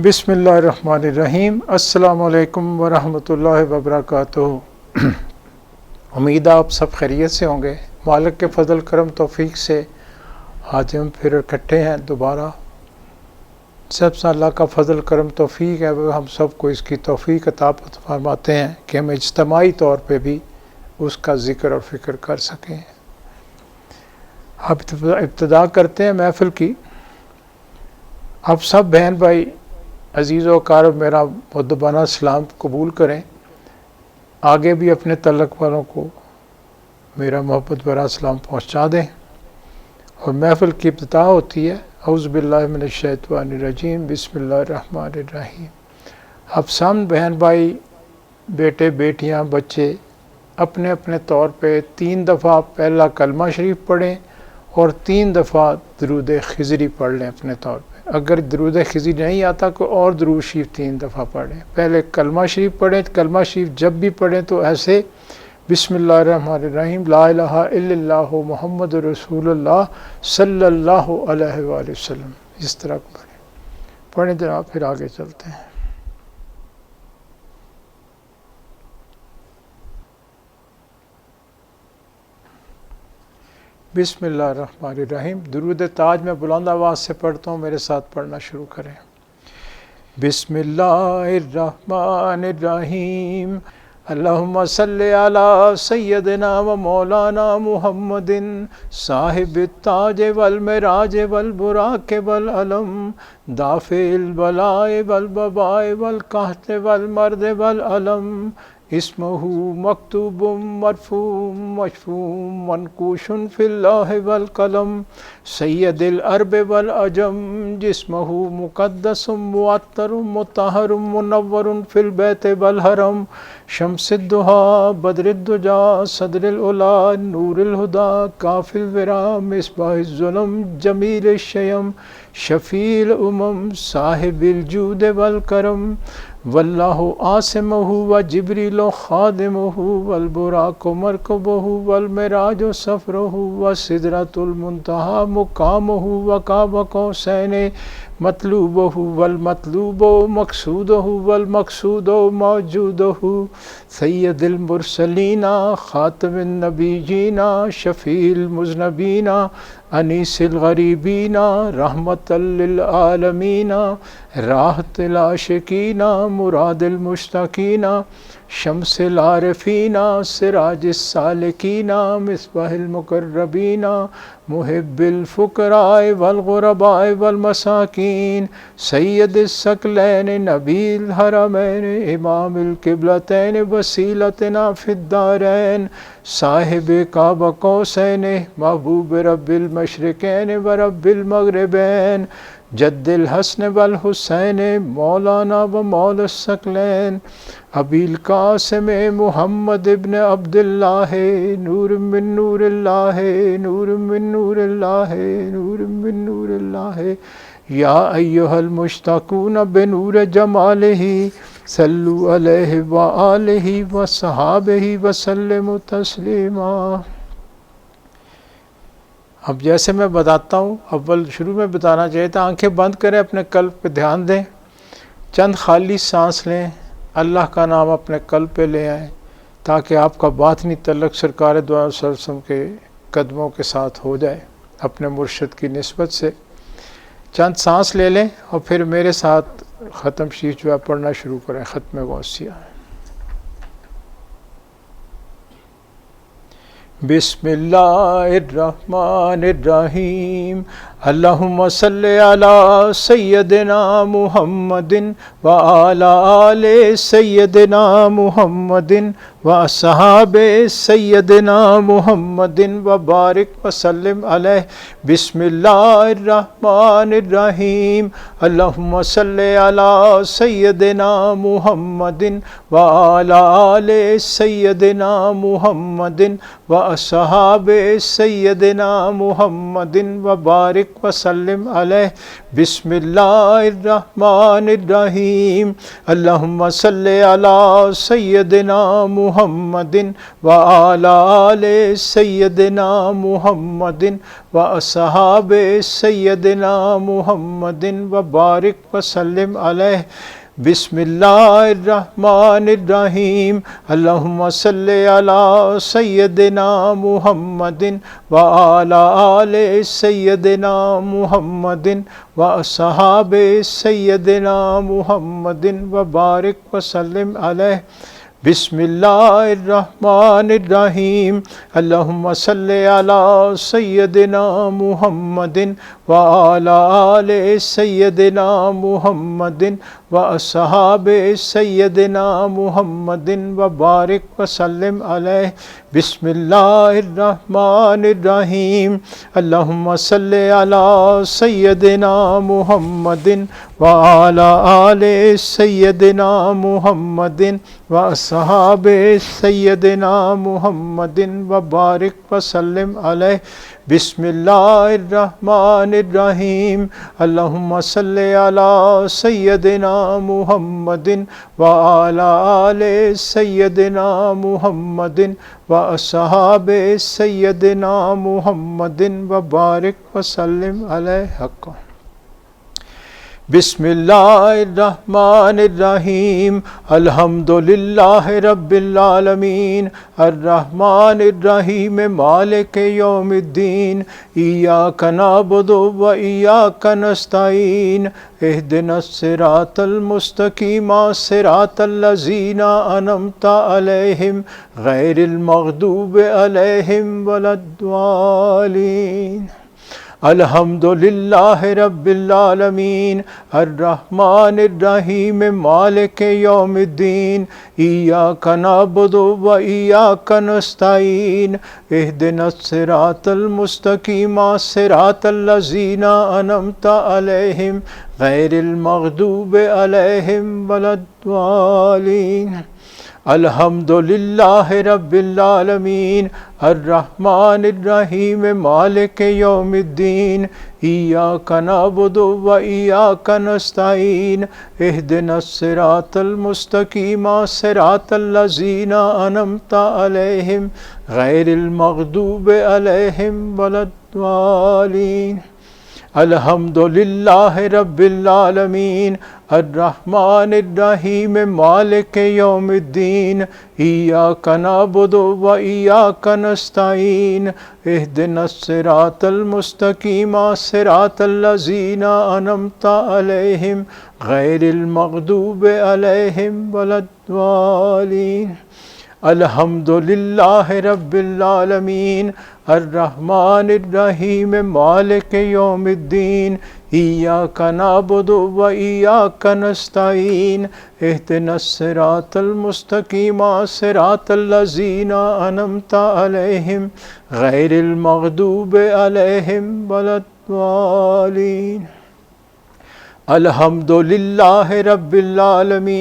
بسم اللہ الرحمن الرحیم۔ السلام علیکم ورحمۃ اللہ وبرکاتہ۔ امید آپ سب خیریت سے ہوں گے۔ مالک کے فضل کرم توفیق سے آج ہم پھر اکٹھے ہیں دوبارہ۔ سب سے اللہ کا فضل کرم توفیق ہے، وہ ہم سب کو اس کی توفیق عطا فرماتے ہیں کہ ہم اجتماعی طور پہ بھی اس کا ذکر اور فکر کر سکیں۔ اب ابتدا کرتے ہیں محفل کی۔ اب سب بہن بھائی عزیز و اقارب میرا مدبانہ سلام قبول کریں، آگے بھی اپنے تعلق والوں کو میرا محبت بھرا سلام پہنچا دیں۔ اور محفل کی ابتدا ہوتی ہے اعوذ باللہ من الشیطان الرجیم بسم اللہ الرحمن الرحیم۔ اب سب بہن بھائی، بیٹے بیٹیاں، بچے اپنے اپنے طور پہ 3 دفعہ پہلا کلمہ شریف پڑھیں اور 3 دفعہ درود خضری پڑھ لیں اپنے طور پہ۔ اگر درود خضری نہیں آتا کوئی اور درود شریف 3 دفعہ پڑھیں۔ پہلے کلمہ شریف پڑھیں، کلمہ شریف جب بھی پڑھیں تو ایسے بسم اللہ الرحمن الرحیم لا الہ الا اللہ محمد رسول اللہ صلی اللہ علیہ وآلہ وسلم، اس طرح پڑھیں جناب۔ پھر آگے چلتے ہیں۔ بسم اللہ الرحمن الرحیم۔ درود تاج میں بلند آواز سے پڑھتا ہوں، میرے ساتھ پڑھنا شروع کریں۔ بسم اللہ الرحمن الرحیم۔ اللہم صلی علی سیدنا و مولانا محمد صاحب التاج والمراج والبراق والعلم دافع البلاء والبباء والقحط والمرض والعلم اسمہ مکتوب مرفوع مشفوع منقوش فی اللوح والقلم سید العرب والعجم جسمہ مقدس معطر مطہر منور فی البیت والحرم شمس الضحیٰ بدر الدجا صدر العلا نور الہدی کافی الورا مصباح الظلم جمیل الشیم شفیع الامم صاحب الجود والکرم واللہ عاصمہ و جبریل خادمہ والبراق مرکبہ والمراج سفرہ وسدرۃ المنتہی مقامہ وقاب قوسین مطلوبہ والمطلوب مقصودہ والمقصود موجودہ سید المرسلین خاتم النبیین شفیع المذنبین انیس الغریبین رحمۃ للعالمین راحت العاشقین مراد المشتاقین شمس العارفین سراج السالکین مصباح المقربین محب الفقراء والغرباء والمساکین سید الثقلین نبی الحرمین امام القبلتین وسیلتنا فی الدارین صاحب قاب قوسین محبوب رب المشرقین و رب المغربین جد الحسن والحسین مولانا و مولا الثقلین ابی القاسم محمد ابن عبداللہ نور من نور اللہ نور من نور اللہ نور من نور اللہ یا ایہا المشتاقون بنور جمالہ صلو علیہ وآلہ وصحابہ وسلم تسلیما۔ اب جیسے میں بتاتا ہوں، اول شروع میں بتانا چاہیے تھا، آنکھیں بند کریں، اپنے قلب پہ دھیان دیں، چند خالی سانس لیں، اللہ کا نام اپنے قلب پہ لے آئیں تاکہ آپ کا باطنی تعلق سرکار دو عالم صلی اللہ علیہ وسلم کے قدموں کے ساتھ ہو جائے اپنے مرشد کی نسبت سے۔ چند سانس لے لیں اور پھر میرے ساتھ ختم شریف جو ہے پڑھنا شروع کریں، ختم غوثیہ۔ بسم اللہ الرحمن الرحیم۔ اللہم صلی علی سیدنا محمد وعلی آل سیدنا محمد واصحاب سیدنا محمد وبارک وسلم علیہ۔ بسم اللہ الرحمن الرحیم۔ اللہم صلی علی سیدنا محمد وعلی آل سیدنا محمد واصحاب سیدنا محمد وبارک وسلم علیہ بسم اللہ الرحمن الرحیم اللہم صلی علی سیدنا محمد وعلی آل سیدنا محمد واصحاب سیدنا محمد وبارک وسلم علیہ بسم اللہ الرحمن الرحیم اللہم صلی علی سیدنا محمد وعلی آل سیدنا محمد واصحاب سیدنا محمد وبارک وسلم علیہ بسم اللہ الرحمن الرحیم اللہم صلی علی سیدنا محمد وعلی آل سیدنا محمد واصحاب سیدنا محمد وبارک وسلم علیہ بسم اللہ الرحمن الرحیم اللہم صلی علی سیدنا محمد وعلی آل سیدنا محمد واصحاب سیدنا محمد وبارک وسلم علیہ بسم اللہ الرحمن الرحیم اللہم صلی علی سیدنا محمد وعلی آل سیدنا محمد واصحاب سیدنا محمد وبارک وسلم علیہ حق بسم اللہ الرحمن الرحیم الحمدللہ رب العالمین الرحمن الرحیم مالک یوم الدین ایاک نعبد و ایاک نستعین اہدنا الصراط المستقیم صراط الذین انعمت علیہم غیر المغضوب علیہم ولا الضالین الحمدللہ رب العالمین الرحمن الرحیم مالک یوم الدین ایاک نعبد و ایاک نستعین اہدنا الصراط المستقیم صراط الذین انعمت علیہم غیر المغضوب علیہم ولا الضالین الحمدللہ رب العالمین الرحمن الرحیم مالک یوم الدین ایاک نعبد و ایاک نستعین اہدنا الصراط المستقیم صراط الذین انعمت علیہم غیر المغضوب علیہم ولا الضالین الحمدللہ رب العالمین الرحمن الرحیم مالک یوم الدین ایاک نعبد و ایاک نستعین اہدنا الصراط المستقیم صراط الذین انعمت علیہم غیر المغضوب علیہم ولا الضالین الحمدللہ رب العالمین الرحمن الرحیم مالک یوم الدین ایاک نعبد و ایاک نستعین اہدنا الصراط المستقیم صراط الذین انعمت علیہم غیر المغضوب علیہم ولا الضالین الحمدللہ رب العالمین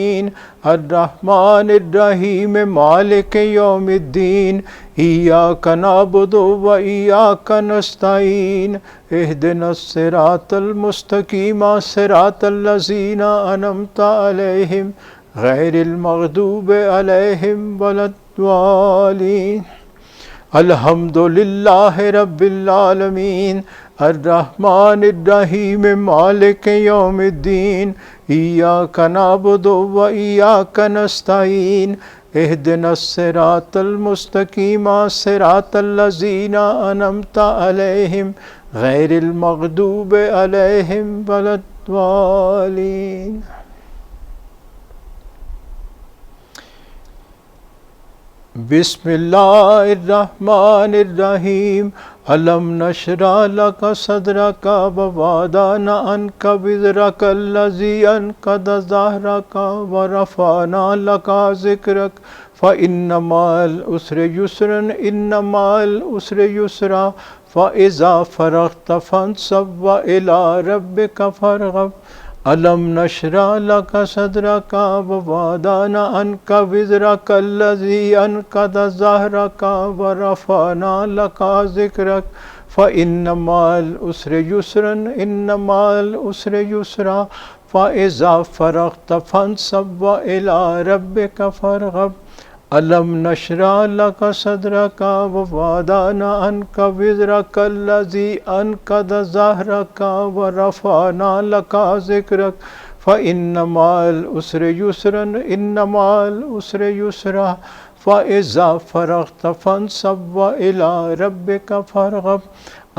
الرحمن الرحیم مالک یوم الدین ایاک نعبد و ایاک نستعین اہدنا الصراط المستقیم صراط الذین انعمت علیہم غیر المغضوب علیہم ولا الضالین الحمدللہ رب العالمین الرحمن الرحیم مالک یوم الدین ایاک نعبد و ایاک نستعین اہدنا الصراط المستقیم صراط الذین انعمت علیہم غیر المغضوب علیہم ولا الضالین بسم اللہ الرحمن الرحیم الم نشرح لک صدرک ووضعنا عنک وزرک الذی انقض ظہرک ورفعنا لک ذکرک فإن مع العسر یسرا إن مع العسر یسرا فإذا فرغت فانصب وإلى ربک فارغب الم نشرح لک صدرک ووضعنا عنک وزرک الذی انقض ظہرک ورفعنا لک ذکرک فإن مع العسر يسرا إن مع العسر يسرا فإذا فرغت فانصب وإلى ربك فارغب ألم نشرح لك صدرك ووضعنا عنك وزرك الذي أنقض ظهرك ورفعنا لك ذكرك فإن مع العسر يسرا إن مع العسر يسرا فإذا فرغت فانصب وإلى ربك فارغب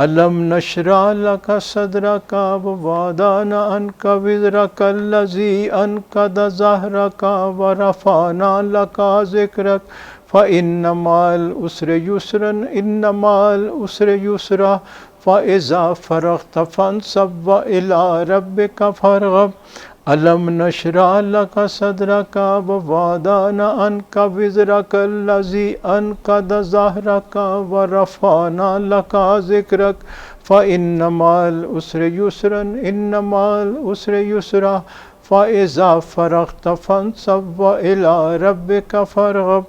ألم نشرح لك صدرك ووضعنا عنك وزرك الذي أنقض ظهرك ورفعنا لك ذكرك فإن مع العسر يسرا إن مع العسر يسرا فإذا فرغت فانصب وإلى ربك فارغب ألم نشرح لك صدرك ووضعنا عنك وزرك الذي أنقض ظهرك ورفعنا لك ذكرك فإن مع العسر يسرا إن مع العسر يسرا فإذا فرغت فانصب وإلى ربك فارغب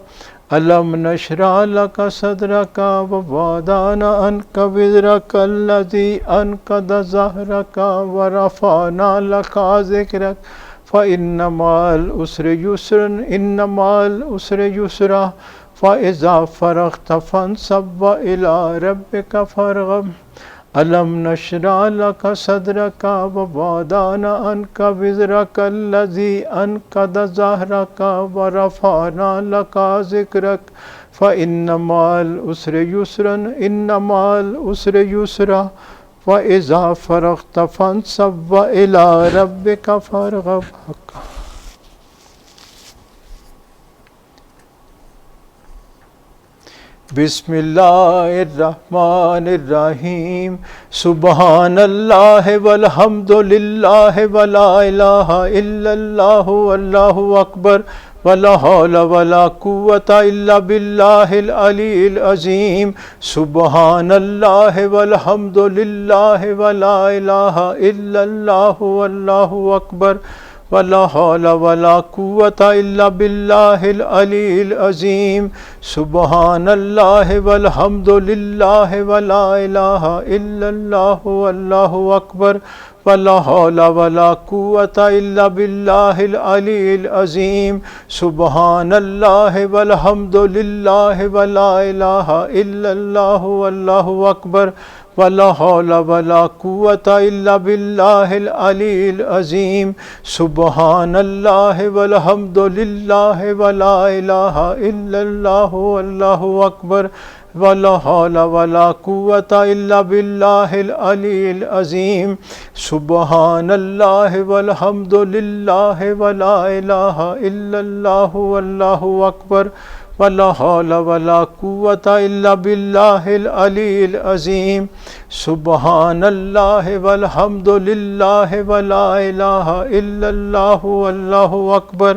ألم نشرح لك صدرك ووضعنا عنك وزرك الذي أنقض ظهرك ورفعنا لك ذكرك فإن مع العسر يسرا إن مع العسر يسرا فإذا فرغت فانصب وإلى ربك فارغب ألم نشرح لك صدرك ووضعنا عنك وزرك الذي أنقض ظهرك ورفعنا لك ذكرك فإن مع العسر يسرا إن مع العسر يسرا فإذا فرغت فانصب وإلى ربك فارغب بسم اللہ الرحمن الرحیم سبحان اللہ والحمد للہ ولا الہ الا اللہ واللہ اکبر ولا حول ولا قوة الا باللہ العلی العظیم سبحان اللہ والحمد للہ ولا الہ الا اللہ واللہ اکبر ولا حول ولا قوة الا باللہ العلی العظیم سبحان اللہ والحمد للہ ولا الہ الا اللہ واللہ اکبر ولا حول ولا قوة الا باللہ العلی العظیم سبحان اللہ والحمد للہ ولا الہ الا اللہ واللہ اکبر ولا حول ولا قوة الا باللہ العلی العظیم سبحان اللہ والحمد للہ ولا الہ الا اللہ واللہ اکبر ولا حول ولا قوة الا باللہ العلی العظیم سبحان اللہ والحمد للہ ولا الہ الا اللہ واللہ اکبر ولا حول ولا قوة الا باللہ العلی العظیم سبحان اللہ والحمد للہ ولا الہ الا اللہ واللہ اکبر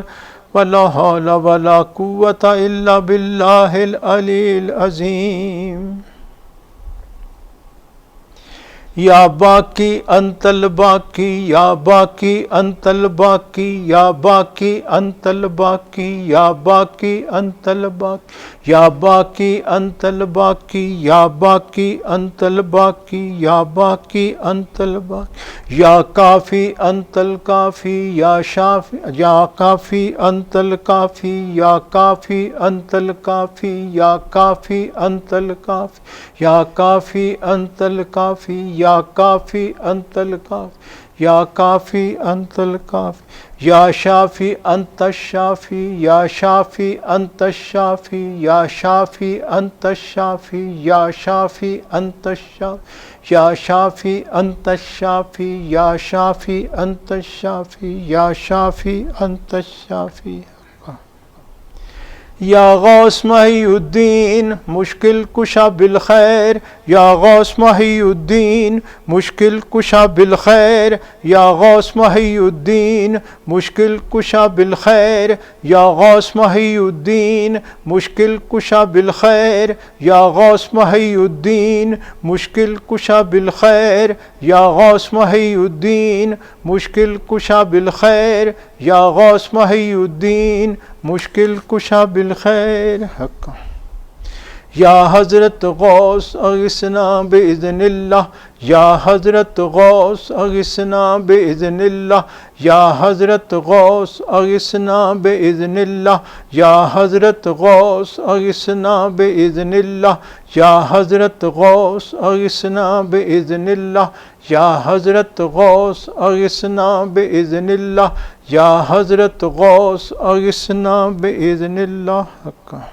ولا حول ولا قوة الا باللہ العلی العظیم یا باقی انت الباقی یا باقی انت الباقی یا باقی انت الباقی یا باقی انت الباقی یا باقی انت الباقی یا باقی انت الباقی یا باقی انت الباقی یا کافی انت الکافی یا شافی یا کافی انت الکافی یا کافی انت الکافی یا کافی انت الکافی یا کافی انت الکافی یا کافی انت الکافی یا کافی انت الکافی یا شافی انت الشافی یا شافی انت الشافی یا شافی انت الشافی یا شافی انت الشافی یا شافی انت الشافی یا شافی انت الشافی یا شافی انت الشافی یا غوث محی الدین مشکل کشا بالخیر یا غوث محی الدین مشکل کشا بالخیر یا غوث محی الدین مشکل کشا بالخیر یا غوث محی الدین مشکل کشا بالخیر یا غوث محی الدین مشکل کشا بالخیر یا غوث محی الدین مشکل کشا بالخیر یا غوث محی الدین مشکل کشا بالخیر حق یا حضرت غوث اغثنا بإذن اللہ، یا حضرت غوث اغثنا بإذن اللہ، یا حضرت غوث اغثنا بإذن اللہ، یا حضرت غوث اغثنا بإذن اللہ، یا حضرت غوث اغثنا بإذن اللہ، یا حضرت غوث اغثنا بإذن اللہ، یا حضرت غوث اغثنا بإذن اللہ۔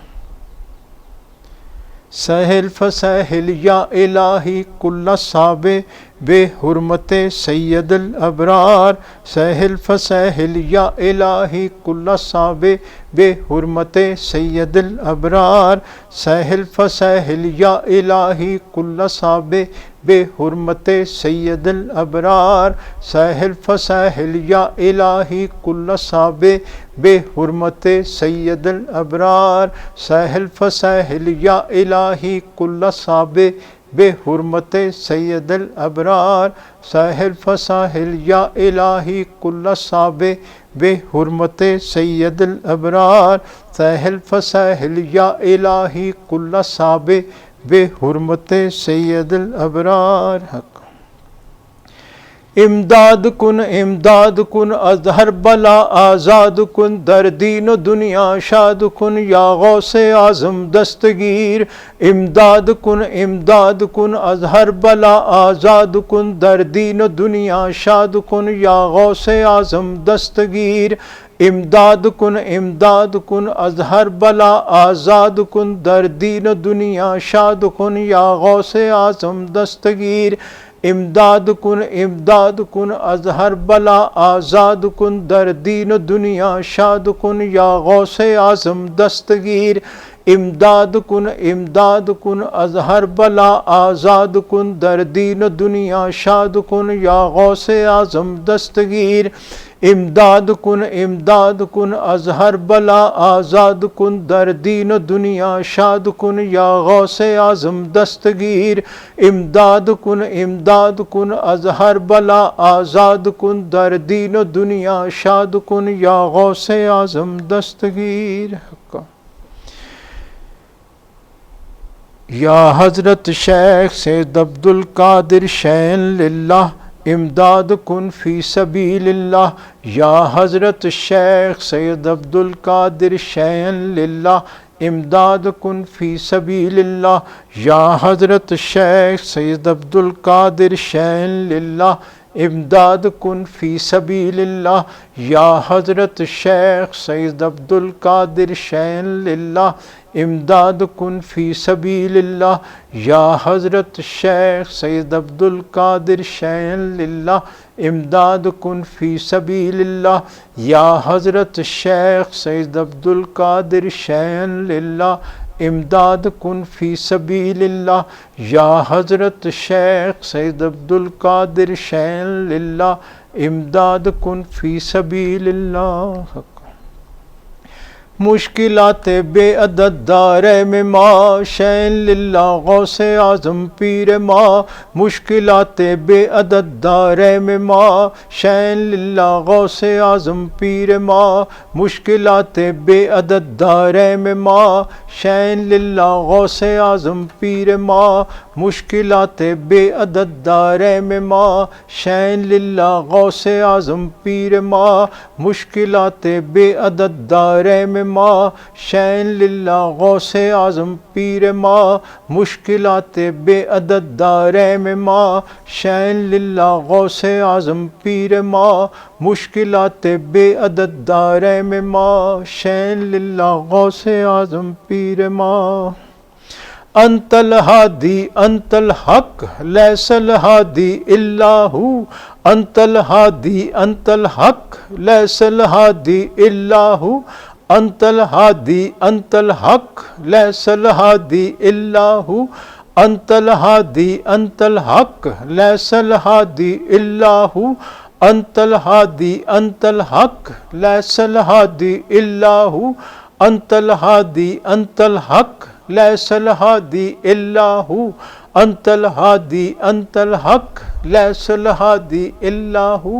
سہل فسہل یا الہی کل صاب بے حرمت سید الابرار، سہل فسہل یا الہی کل صاب بے حرمت سید الابرار، سہل فسہل یا الہی کل صاب بے حرمت سید الابرار، سہل فسہل یا الہی کل صاب بے حرمت سید الابرار، سہل فسہل یا الہی کل صاب بے حرمت سید الابرار، سہل فسہل یا الہی کل صاب بے حرمت سید الابرار، سہل فسہل یا الہی کل صاب بے حرمت سید الابرار۔ امداد کن از ہر بلا آزاد کن، در دین و دنیا شاد کن یا غوث اعظم دستگیر، امداد کن از ہر بلا آزاد کن، در دین و دنیا شاد کن یا غوث اعظم دستگیر، امداد کن از ہر بلا آزاد کن، در دین و دنیا شاد کن یا غوث اعظم دستگیر، امداد کن از ہر بلا آزاد کن، در دین و دنیا شاد کن یا غوث اعظم دستگیر، امداد کن از ہر بلا آزاد کن، در دین و دنیا شاد کن یا غوث اعظم دستگیر، امداد کن از ہر بلا آزاد کن، در دین و دنیا شاد کن یا غوث اعظم دستگیر، امداد کن از ہر بلا آزاد کن، در دین و دنیا شاد کن یا غوث اعظم دستگیر۔ یا حضرت شیخ سید عبدالقادر شین للہ، امداد کن فی سبیل اللہ، یا حضرت شیخ سید عبدالقادر شین للہ، امداد کن فی سبیل اللہ، یا حضرت شیخ سید عبدالقادر شین للہ، امداد کن فی سبیل اللہ، یا حضرت شیخ سید عبدالقادر شین للہ، امداد کن فی سبیل اللہ، یا حضرت شیخ سید عبدالقادر شین للہ، امداد کن فی سبیل اللہ، یا حضرت شیخ سید عبدالقادر شین للہ، امداد کن فی سبیل اللہ، یا حضرت شیخ سید عبدالقادر شین للہ، امداد کن فی سبیل اللہ۔ مشکلات بے عدد دارے میں ماں، شین للہ غوث اعظم پیر ماں، مشکلات بے عدد دارے میں ماں، شین للہ غوث اعظم پیر ماں، مشکلات بے عدد دارے میں ماں، شین للہ غوث اعظم پیر ماں، مشکلات بے عدد دارے میں ماں، شین للہ غوث اعظم پیر ماں، مشکلات بے عدد دارے میں ماں، شین للہ غوث اعظم پیر ماں، مشکلات بے عدد دارے میں ماں، شین للہ غوث اعظم پیر ماں، مشکلات بے عدد دارے میں ماں، شین للہ غوث اعظم پیر ماں۔ انت الہادی انت الحق لیس الہادی الا ہو، انت الہادی انت الحق لیس الہادی الا ہو، انت الہادی انت الحق لیس الہادی الا ہو، انت الہادی انت الحق لیس الہادی الا ہو، انت الہادی انت الحق لیس الہادی الا ہو، انت الہادی انت الحق لیس الہادی الا ہو، انت الہادی انت الحق لیس الہادی الا ہو،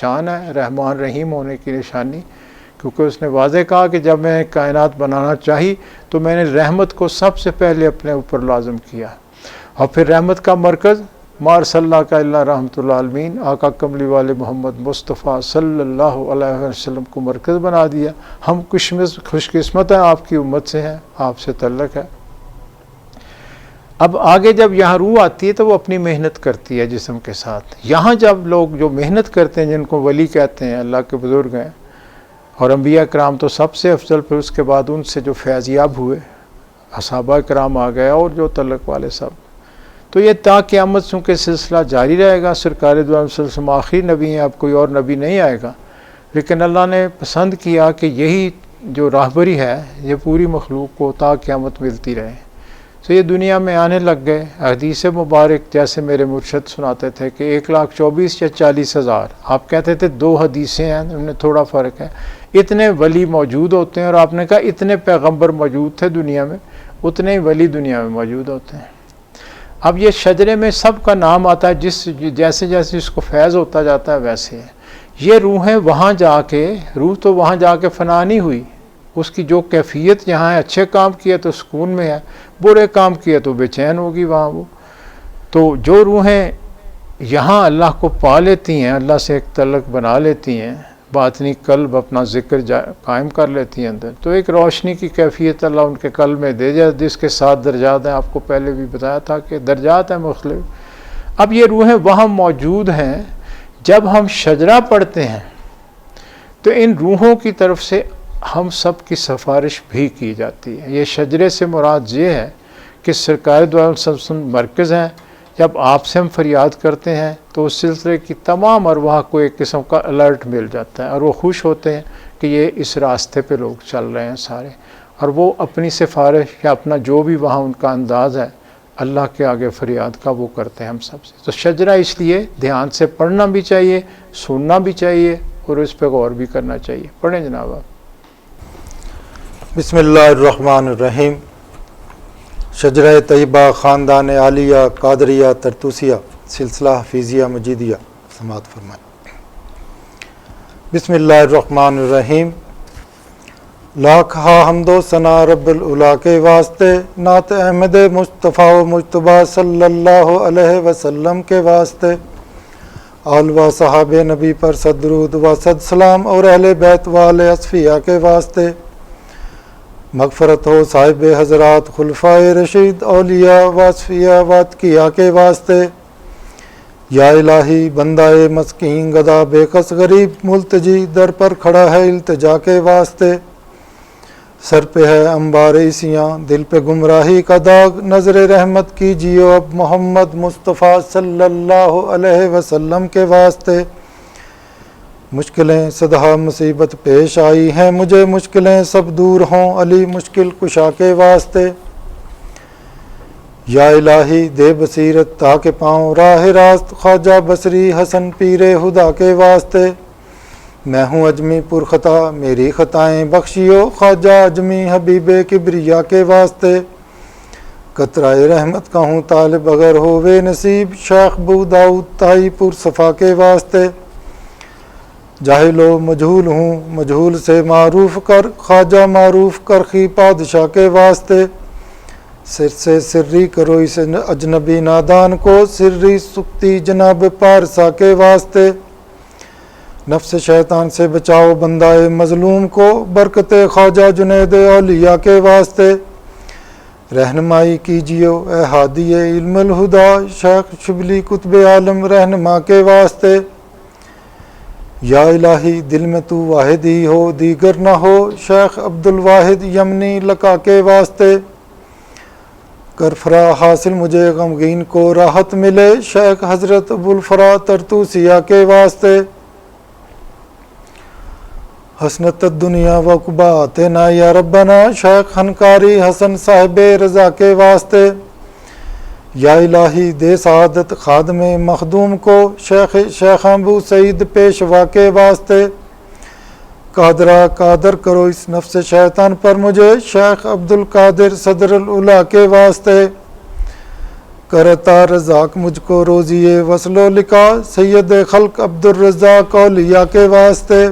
شان ہے رحمان رحیم ہونے کی نشانی، کیونکہ اس نے واضح کہا کہ جب میں کائنات بنانا چاہی تو میں نے رحمت کو سب سے پہلے اپنے اوپر لازم کیا، اور پھر رحمت کا مرکز مار صلی اللہ کا اللہ رحمۃ اللہ عالمین آقا کملی والے محمد مصطفیٰ صلی اللہ علیہ وسلم کو مرکز بنا دیا۔ ہم خوش قسمت ہیں، آپ کی امت سے ہیں، آپ سے تعلق ہے۔ اب آگے جب یہاں روح آتی ہے تو وہ اپنی محنت کرتی ہے جسم کے ساتھ۔ یہاں جب لوگ جو محنت کرتے ہیں، جن کو ولی کہتے ہیں، اللہ کے بزرگ ہیں، اور انبیاء کرام تو سب سے افضل، پھر اس کے بعد ان سے جو فیضیاب ہوئے صحابہ کرام آ گئے اور جو تعلق والے سب، تو یہ تا قیامت چونکہ سلسلہ جاری رہے گا۔ سرکار دو عالم صلی اللہ علیہ وسلم آخری نبی ہیں، اب کوئی اور نبی نہیں آئے گا، لیکن اللہ نے پسند کیا کہ یہی جو راہبری ہے یہ پوری مخلوق کو تا قیامت ملتی رہے۔ تو یہ دنیا میں آنے لگ گئے۔ حدیث مبارک جیسے میرے مرشد سناتے تھے کہ 1,24,000 یا 40,000، آپ کہتے تھے 2 حدیثیں ہیں، ان میں تھوڑا فرق ہے، اتنے ولی موجود ہوتے ہیں، اور آپ نے کہا اتنے پیغمبر موجود تھے دنیا میں، اتنے ہی ولی دنیا میں موجود ہوتے ہیں۔ اب یہ شجرے میں سب کا نام آتا ہے، جیسے جیسے اس کو فیض ہوتا جاتا ہے ویسے ہے۔ یہ روحیں وہاں جا کے، روح تو وہاں جا کے فنا نہیں ہوئی، اس کی جو کیفیت یہاں ہے، اچھے کام کیے تو سکون میں ہے، برے کام کیے تو بے چین ہوگی وہاں وہ۔ تو جو روحیں یہاں اللہ کو پا لیتی ہیں، اللہ سے ایک تعلق بنا لیتی ہیں، باطنی قلب اپنا ذکر قائم کر لیتی ہیں اندر، تو ایک روشنی کی کیفیت اللہ ان کے قلب میں دے جائے، جس کے 7 درجات ہیں، آپ کو پہلے بھی بتایا تھا کہ درجات ہیں مختلف۔ اب یہ روحیں وہاں موجود ہیں۔ جب ہم شجرہ پڑھتے ہیں تو ان روحوں کی طرف سے ہم سب کی سفارش بھی کی جاتی ہے۔ یہ شجرے سے مراد یہ ہے کہ سرکار دو عالم صلی اللہ علیہ وسلم مرکز ہیں۔ جب آپ سے ہم فریاد کرتے ہیں تو اس سلسلے کی تمام ارواح کو ایک قسم کا الرٹ مل جاتا ہے، اور وہ خوش ہوتے ہیں کہ یہ اس راستے پہ لوگ چل رہے ہیں سارے، اور وہ اپنی سفارش یا اپنا جو بھی وہاں ان کا انداز ہے اللہ کے آگے فریاد کا وہ کرتے ہیں ہم سب سے۔ تو شجرہ اس لیے دھیان سے پڑھنا بھی چاہیے، سننا بھی چاہیے، اور اس پہ غور بھی کرنا چاہیے۔ پڑھیں جناب آپ۔ بسم اللہ الرحمن الرحیم۔ شجرہ طیبہ خاندان عالیہ قادریہ طرطوسیہ سلسلہ حفیظیہ مجیدیہ سماعت فرمائیں۔ بسم اللہ الرحمن الرحیم۔ لاکھ حمد و ثنا رب العلا کے واسطے، نعت احمد مصطفیٰ و مجتبیٰ صلی اللہ علیہ وسلم کے واسطے، آل و صحاب نبی پر صد درود و صد سلام، اور اہل بیت وال اصفیاء کے واسطے، مغفرت ہو صاحب حضرات خلفائے رشید اولیاء و اصفیاء و اتقیاء کے واسطے۔ یا الہی بندہ مسکین گدا بے کس غریب ملتجی در پر کھڑا ہے التجا کے واسطے، سر پہ ہے انبار عیسیاں دل پہ گمراہی کا داغ، نظر رحمت کیجیے اب محمد مصطفیٰ صلی اللہ علیہ وسلم کے واسطے۔ مشکلیں صدہا مصیبت پیش آئی ہیں مجھے، مشکلیں سب دور ہوں علی مشکل کشا کے واسطے۔ یا الہی دے بصیرت تاکہ پاؤں راہ راست، خواجہ بصری حسن پیر خدا کے واسطے۔ میں ہوں اجمی پر خطا میری خطائیں بخشیو، خواجہ اجمی حبیب کبریا کے واسطے۔ قطرہ رحمت کا ہوں طالب اگر ہووے نصیب، شیخ بو داؤد تائی پر صفا کے واسطے۔ جاہل و مجہول ہوں مجہول سے معروف کر، خواجہ معروف کرخی پادشاہ کے واسطے۔ سر سے سری کرو اس اجنبی نادان کو، سری سکتی جناب پارسا کے واسطے۔ نفس شیطان سے بچاؤ بندہ مظلوم کو، برکت خواجہ جنید اولیاء کے واسطے۔ رہنمائی کیجیو اے ہادی علم الہدا، شیخ شبلی قطب عالم رہنما کے واسطے۔ یا الہی دل میں تو واحد ہی ہو دیگر نہ ہو، شیخ عبد الواحد یمنی لقا کے واسطے۔ کر فرا حاصل مجھے غمگین کو راحت ملے، شیخ حضرت ابوالفرا طرطوسیہ کے واسطے۔ حسنت الدنیا وعقبیٰ آتنا یا ربنا، شیخ خنکاری حسن صاحب رضا کے واسطے۔ یا الہی دے سعادت خادم مخدوم کو، شیخ ابو سعید پیشوا کے واسطے۔ قادرہ قادر کرو اس نفس شیطان پر مجھے، شیخ عبد القادر صدر العلا کے واسطے۔ کرتا رزاق مجھ کو روزی وصل و لکا سید خلق عبدالرزاق اولیاء کے واسطے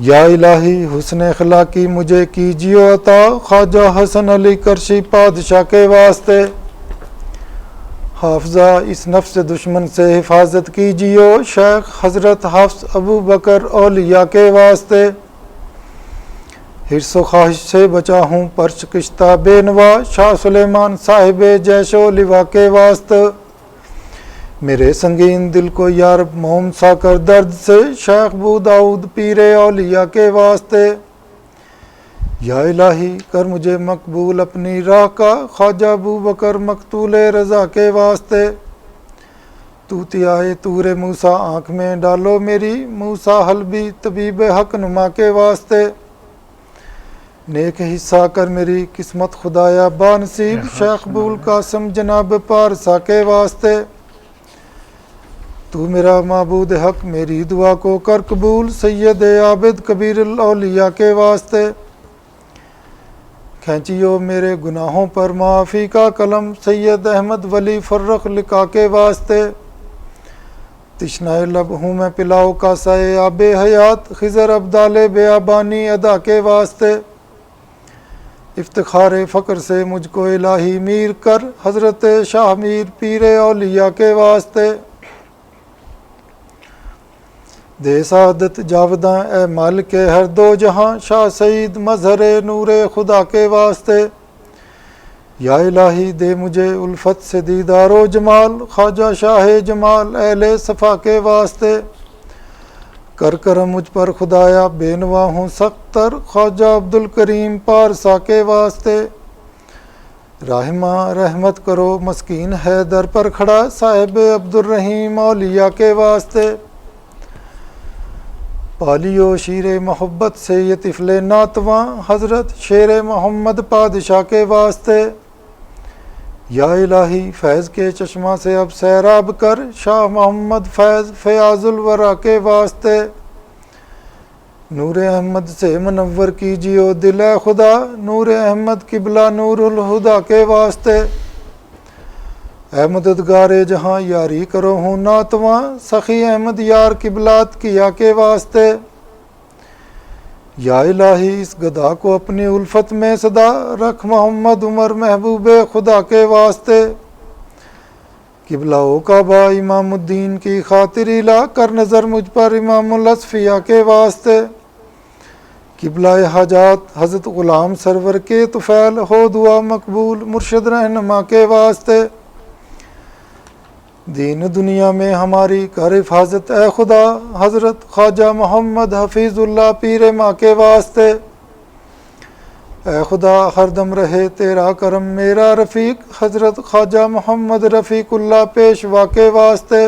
یا الہی حسن اخلاقی مجھے کیجیو عطا خواجہ حسن علی کرشی پادشاہ کے واسطے حافظہ اس نفس دشمن سے حفاظت کیجیو شیخ حضرت حفظ ابو بکر اولیاء کے واسطے حرص و خواہش سے بچا ہوں پرچ کشتہ بے نوا شاہ سلیمان صاحب جیش و لوا کے واسطے میرے سنگین دل کو یارب موم سا کر درد سے شیخ بو داؤد پیر اولیاء کے واسطے یا الہی کر مجھے مقبول اپنی راہ کا خواجہ ابو بکر مقتول رضا کے واسطے توتیائے طور موسیٰ آنکھ میں ڈالو میری موسیٰ حلبی طبیب حق نما کے واسطے نیک حصہ کر میری قسمت خدایا بانصیب شیخ ابو القاسم جناب پارسا کے واسطے تو میرا معبود حق میری دعا کو کر قبول سید عابد کبیر الاولیاء کے واسطے کھینچیو میرے گناہوں پر معافی کا قلم سید احمد ولی فرخ لکا کے واسطے تشنائے لب ہوں میں پلاؤ کا سائے آب حیات خضر عبدال بیابانی ادا کے واسطے افتخار فقر سے مجھ کو الہی میر کر حضرت شاہ میر پیر اولیاء کے واسطے دے سعادت جاوداں اے مالک ہر دو جہاں شاہ سعید مظہر نور خدا کے واسطے یا الہی دے مجھے الفت سے دیدار و جمال خواجہ شاہ جمال اہل صفا کے واسطے کر کرم مجھ پر خدایا بے نوا ہوں سخت تر خواجہ عبدالکریم پارسا کے واسطے رحمہ رحمت کرو مسکین ہے در پر کھڑا صاحب عبدالرحیم اولیاء کے واسطے پالیو شیر محبت سے یہ طفل ناتواں حضرت شیر محمد پادشاہ کے واسطے یا الہی فیض کے چشمہ سے اب سیراب کر شاہ محمد فیض فیاض الورا کے واسطے نور احمد سے منور کیجیو دل اے خدا نور احمد قبلہ نور الہدا کے واسطے اے مددگار جہاں یاری کرو ہوں ناتواں سخی احمد یار قبلات کیا کے واسطے یا الہی اس گدا کو اپنی الفت میں صدا رکھ محمد عمر محبوب خدا کے واسطے قبلہ و کعبہ امام الدین کی خاطر لا کر نظر مجھ پر امام الاصفیاء کے واسطے قبلہ حاجات حضرت غلام سرور کے طفیل ہو دعا مقبول مرشد رہنما کے واسطے دین دنیا میں ہماری کر حفاظت اے خدا حضرت خواجہ محمد حفیظ اللہ پیر ماں کے واسطے اے خدا ہر دم رہے تیرا کرم میرا رفیق حضرت خواجہ محمد رفیق اللہ پیشوا کے واسطے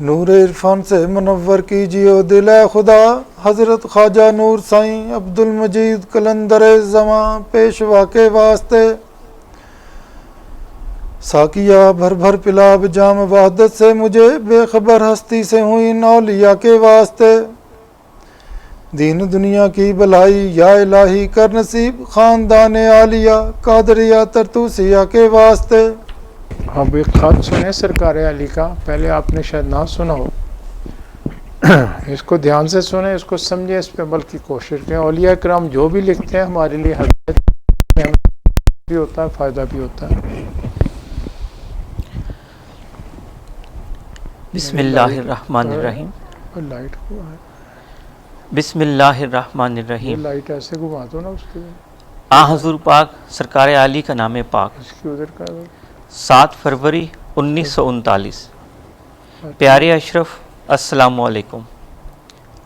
نور عرفان سے منور کیجیو دل اے خدا حضرت خواجہ نور سائیں عبد المجید قلندر زماں پیشوا کے واسطے ساقیہ بھر بھر پلاب جام وحدت سے مجھے بے خبر ہستی سے ہوئی اولیاء کے واسطے دین دنیا کی بلائی یا الہی کر نصیب خاندان عالیہ قادریہ ترتوسیہ کے واسطے اب ایک خط سنیں سرکار علی کا، پہلے آپ نے شاید نہ سنا ہو، اس کو دھیان سے سنیں، اس کو سمجھیں، اس پہ عمل کی کوشش کریں۔ اولیاء کرام جو بھی لکھتے ہیں ہمارے لیے ہدایت بھی ہوتا ہے، فائدہ بھی ہوتا ہے۔ بسم اللہ الرحمن الرحیم۔ لائٹ کو بسم اللہ الرحمن الرحیم۔ لائٹ ایسے گھما دو نا اس کے حضور پاک سرکار عالی کا نام پاک، اس کی ادھر کا 7 فروری 1939۔ پیارے اشرف السلام علیکم۔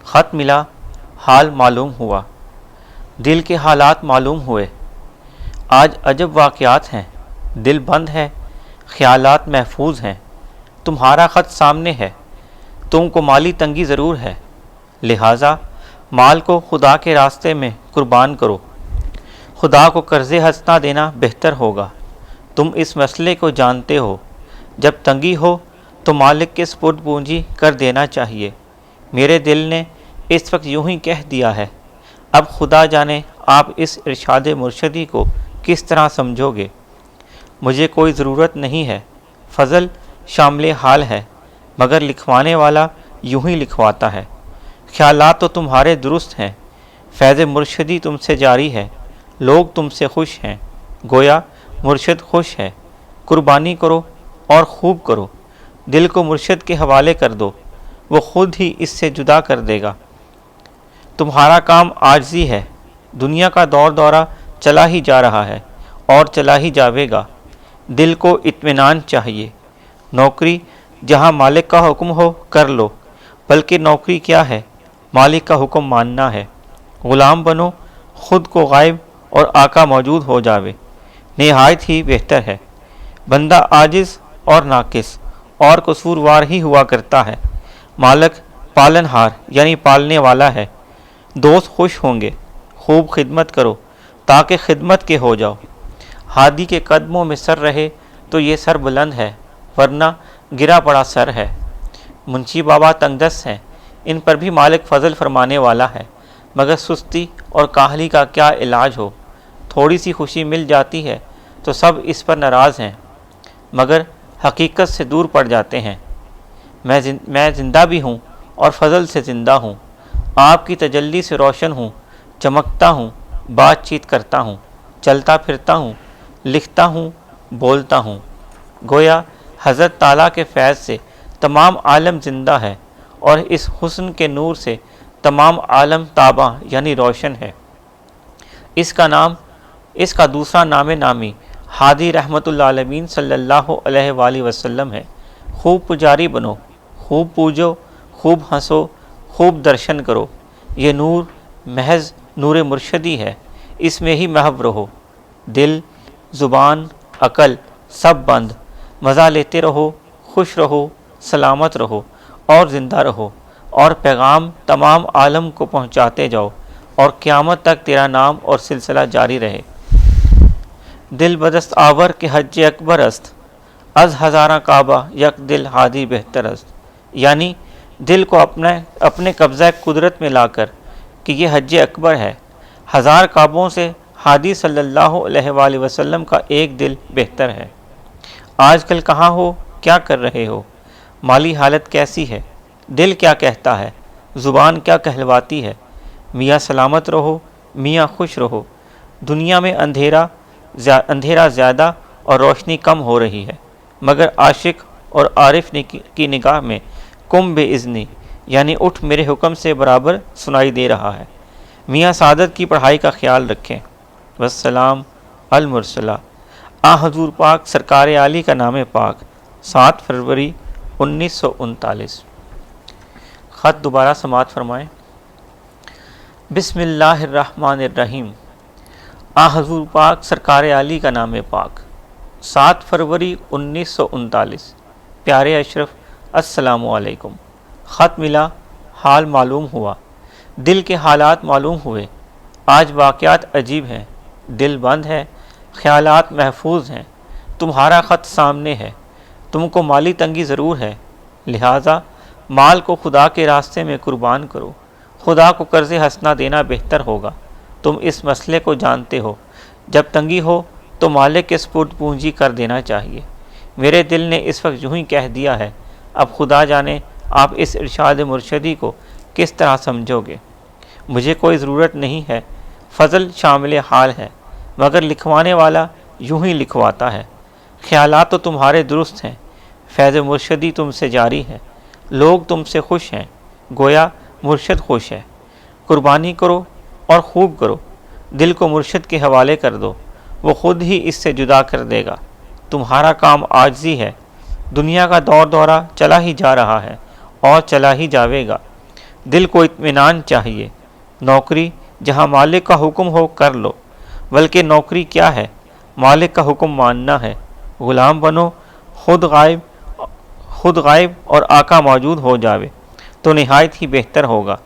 خط ملا، حال معلوم ہوا، دل کے حالات معلوم ہوئے۔ آج عجب واقعات ہیں، دل بند ہے، خیالات محفوظ ہیں۔ تمہارا خط سامنے ہے، تم کو مالی تنگی ضرور ہے، لہٰذا مال کو خدا کے راستے میں قربان کرو۔ خدا کو قرض حسنہ دینا بہتر ہوگا۔ تم اس مسئلے کو جانتے ہو، جب تنگی ہو تو مالک کے سپرد پونجی کر دینا چاہیے۔ میرے دل نے اس وقت یوں ہی کہہ دیا ہے۔ اب خدا جانے آپ اس ارشاد مرشدی کو کس طرح سمجھوگے؟ مجھے کوئی ضرورت نہیں ہے، فضل شامل حال ہے، مگر لکھوانے والا یوں ہی لکھواتا ہے۔ خیالات تو تمہارے درست ہیں، فیض مرشدی تم سے جاری ہے، لوگ تم سے خوش ہیں، گویا مرشد خوش ہے۔ قربانی کرو اور خوب کرو، دل کو مرشد کے حوالے کر دو، وہ خود ہی اس سے جدا کر دے گا۔ تمہارا کام عاجزی ہے، دنیا کا دور دورہ چلا ہی جا رہا ہے اور چلا ہی جاوے گا، دل کو اطمینان چاہیے۔ نوکری جہاں مالک کا حکم ہو کر لو، بلکہ نوکری کیا ہے، مالک کا حکم ماننا ہے۔ غلام بنو، خود کو غائب اور آقا موجود ہو جاوے، نہایت ہی بہتر ہے۔ بندہ عاجز اور ناقص اور قصوروار ہی ہوا کرتا ہے، مالک پالن ہار یعنی پالنے والا ہے۔ دوست خوش ہوں گے، خوب خدمت کرو تاکہ خدمت کے ہو جاؤ۔ ہادی کے قدموں میں سر رہے تو یہ سر بلند ہے، ورنہ گرا پڑا سر ہے۔ منشی بابا تنگ دست ہیں، ان پر بھی مالک فضل فرمانے والا ہے، مگر سستی اور کاہلی کا کیا علاج ہو۔ تھوڑی سی خوشی مل جاتی ہے تو سب اس پر ناراض ہیں، مگر حقیقت سے دور پڑ جاتے ہیں۔ میں زندہ بھی ہوں اور فضل سے زندہ ہوں، آپ کی تجلی سے روشن ہوں، چمکتا ہوں، بات چیت کرتا ہوں، چلتا پھرتا ہوں، لکھتا ہوں، بولتا ہوں۔ گویا حضرت تعالیٰ کے فیض سے تمام عالم زندہ ہے اور اس حسن کے نور سے تمام عالم تاباں یعنی روشن ہے۔ اس کا دوسرا نام نامی ہادی رحمت اللہ عالمین صلی اللہ علیہ وآلہ وسلم ہے۔ خوب پجاری بنو، خوب پوجو، خوب ہنسو، خوب درشن کرو۔ یہ نور محض نور مرشدی ہے، اس میں ہی محو رہو۔ دل، زبان، عقل سب بند، مزہ لیتے رہو، خوش رہو، سلامت رہو اور زندہ رہو، اور پیغام تمام عالم کو پہنچاتے جاؤ، اور قیامت تک تیرا نام اور سلسلہ جاری رہے۔ دل بدست آور کے حج اکبر است، از ہزاراں کعبہ یک دل ہادی بہتر است۔ یعنی دل کو اپنے قبضہ قدرت میں لا کر کہ یہ حج اکبر ہے، ہزار کعبوں سے ہادی صلی اللہ علیہ وآلہ وسلم کا ایک دل بہتر ہے۔ آج کل کہاں ہو، کیا کر رہے ہو، مالی حالت کیسی ہے، دل کیا کہتا ہے، زبان کیا کہلواتی ہے؟ میاں سلامت رہو، میاں خوش رہو۔ دنیا میں اندھیرا زیادہ اور روشنی کم ہو رہی ہے، مگر عاشق اور عارف کی نگاہ میں کم بے اذنی یعنی اٹھ میرے حکم سے برابر سنائی دے رہا ہے۔ میاں سعادت کی پڑھائی کا خیال رکھیں۔ والسلام المرسلہ۔ حضور پاک سرکار عالی کا نام پاک 7 فروری 1939۔ خط دوبارہ سماعت فرمائیں۔ بسم اللہ الرحمن الرحیم۔ حضور پاک سرکار عالی کا نام پاک 7 فروری 1939۔ پیارے اشرف، السلام علیکم۔ خط ملا، حال معلوم ہوا، دل کے حالات معلوم ہوئے۔ آج واقعات عجیب ہیں، دل بند ہے، خیالات محفوظ ہیں۔ تمہارا خط سامنے ہے، تم کو مالی تنگی ضرور ہے، لہٰذا مال کو خدا کے راستے میں قربان کرو۔ خدا کو قرض حسنہ دینا بہتر ہوگا۔ تم اس مسئلے کو جانتے ہو، جب تنگی ہو تو مالک کے سپرد پونجی کر دینا چاہیے۔ میرے دل نے اس وقت یوں ہی کہہ دیا ہے، اب خدا جانے آپ اس ارشاد مرشدی کو کس طرح سمجھو گے۔ مجھے کوئی ضرورت نہیں ہے، فضل شامل حال ہے، مگر لکھوانے والا یوں ہی لکھواتا ہے۔ خیالات تو تمہارے درست ہیں، فیض مرشدی تم سے جاری ہے، لوگ تم سے خوش ہیں، گویا مرشد خوش ہے۔ قربانی کرو اور خوب کرو، دل کو مرشد کے حوالے کر دو، وہ خود ہی اس سے جدا کر دے گا۔ تمہارا کام عاجزی ہے، دنیا کا دور دورہ چلا ہی جا رہا ہے اور چلا ہی جاوے گا، دل کو اطمینان چاہیے۔ نوکری جہاں مالک کا حکم ہو کر لو، بلکہ نوکری کیا ہے، مالک کا حکم ماننا ہے۔ غلام بنو، خود غائب اور آقا موجود ہو جاوے تو نہایت ہی بہتر ہوگا۔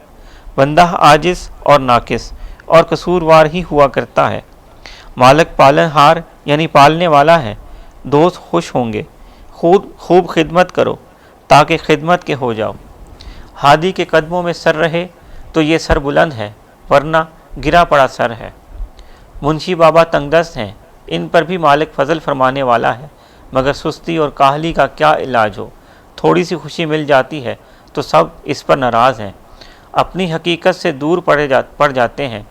بندہ عاجز اور ناقص اور قصوروار ہی ہوا کرتا ہے، مالک پالن ہار یعنی پالنے والا ہے۔ دوست خوش ہوں گے، خوب خدمت کرو تاکہ خدمت کے ہو جاؤ۔ ہادی کے قدموں میں سر رہے تو یہ سر بلند ہے، ورنہ گرا پڑا سر ہے۔ منشی بابا تنگ دست ہیں، ان پر بھی مالک فضل فرمانے والا ہے، مگر سستی اور کاہلی کا کیا علاج ہو، تھوڑی سی خوشی مل جاتی ہے تو سب اس پر ناراض ہیں، اپنی حقیقت سے دور پڑ جاتے ہیں۔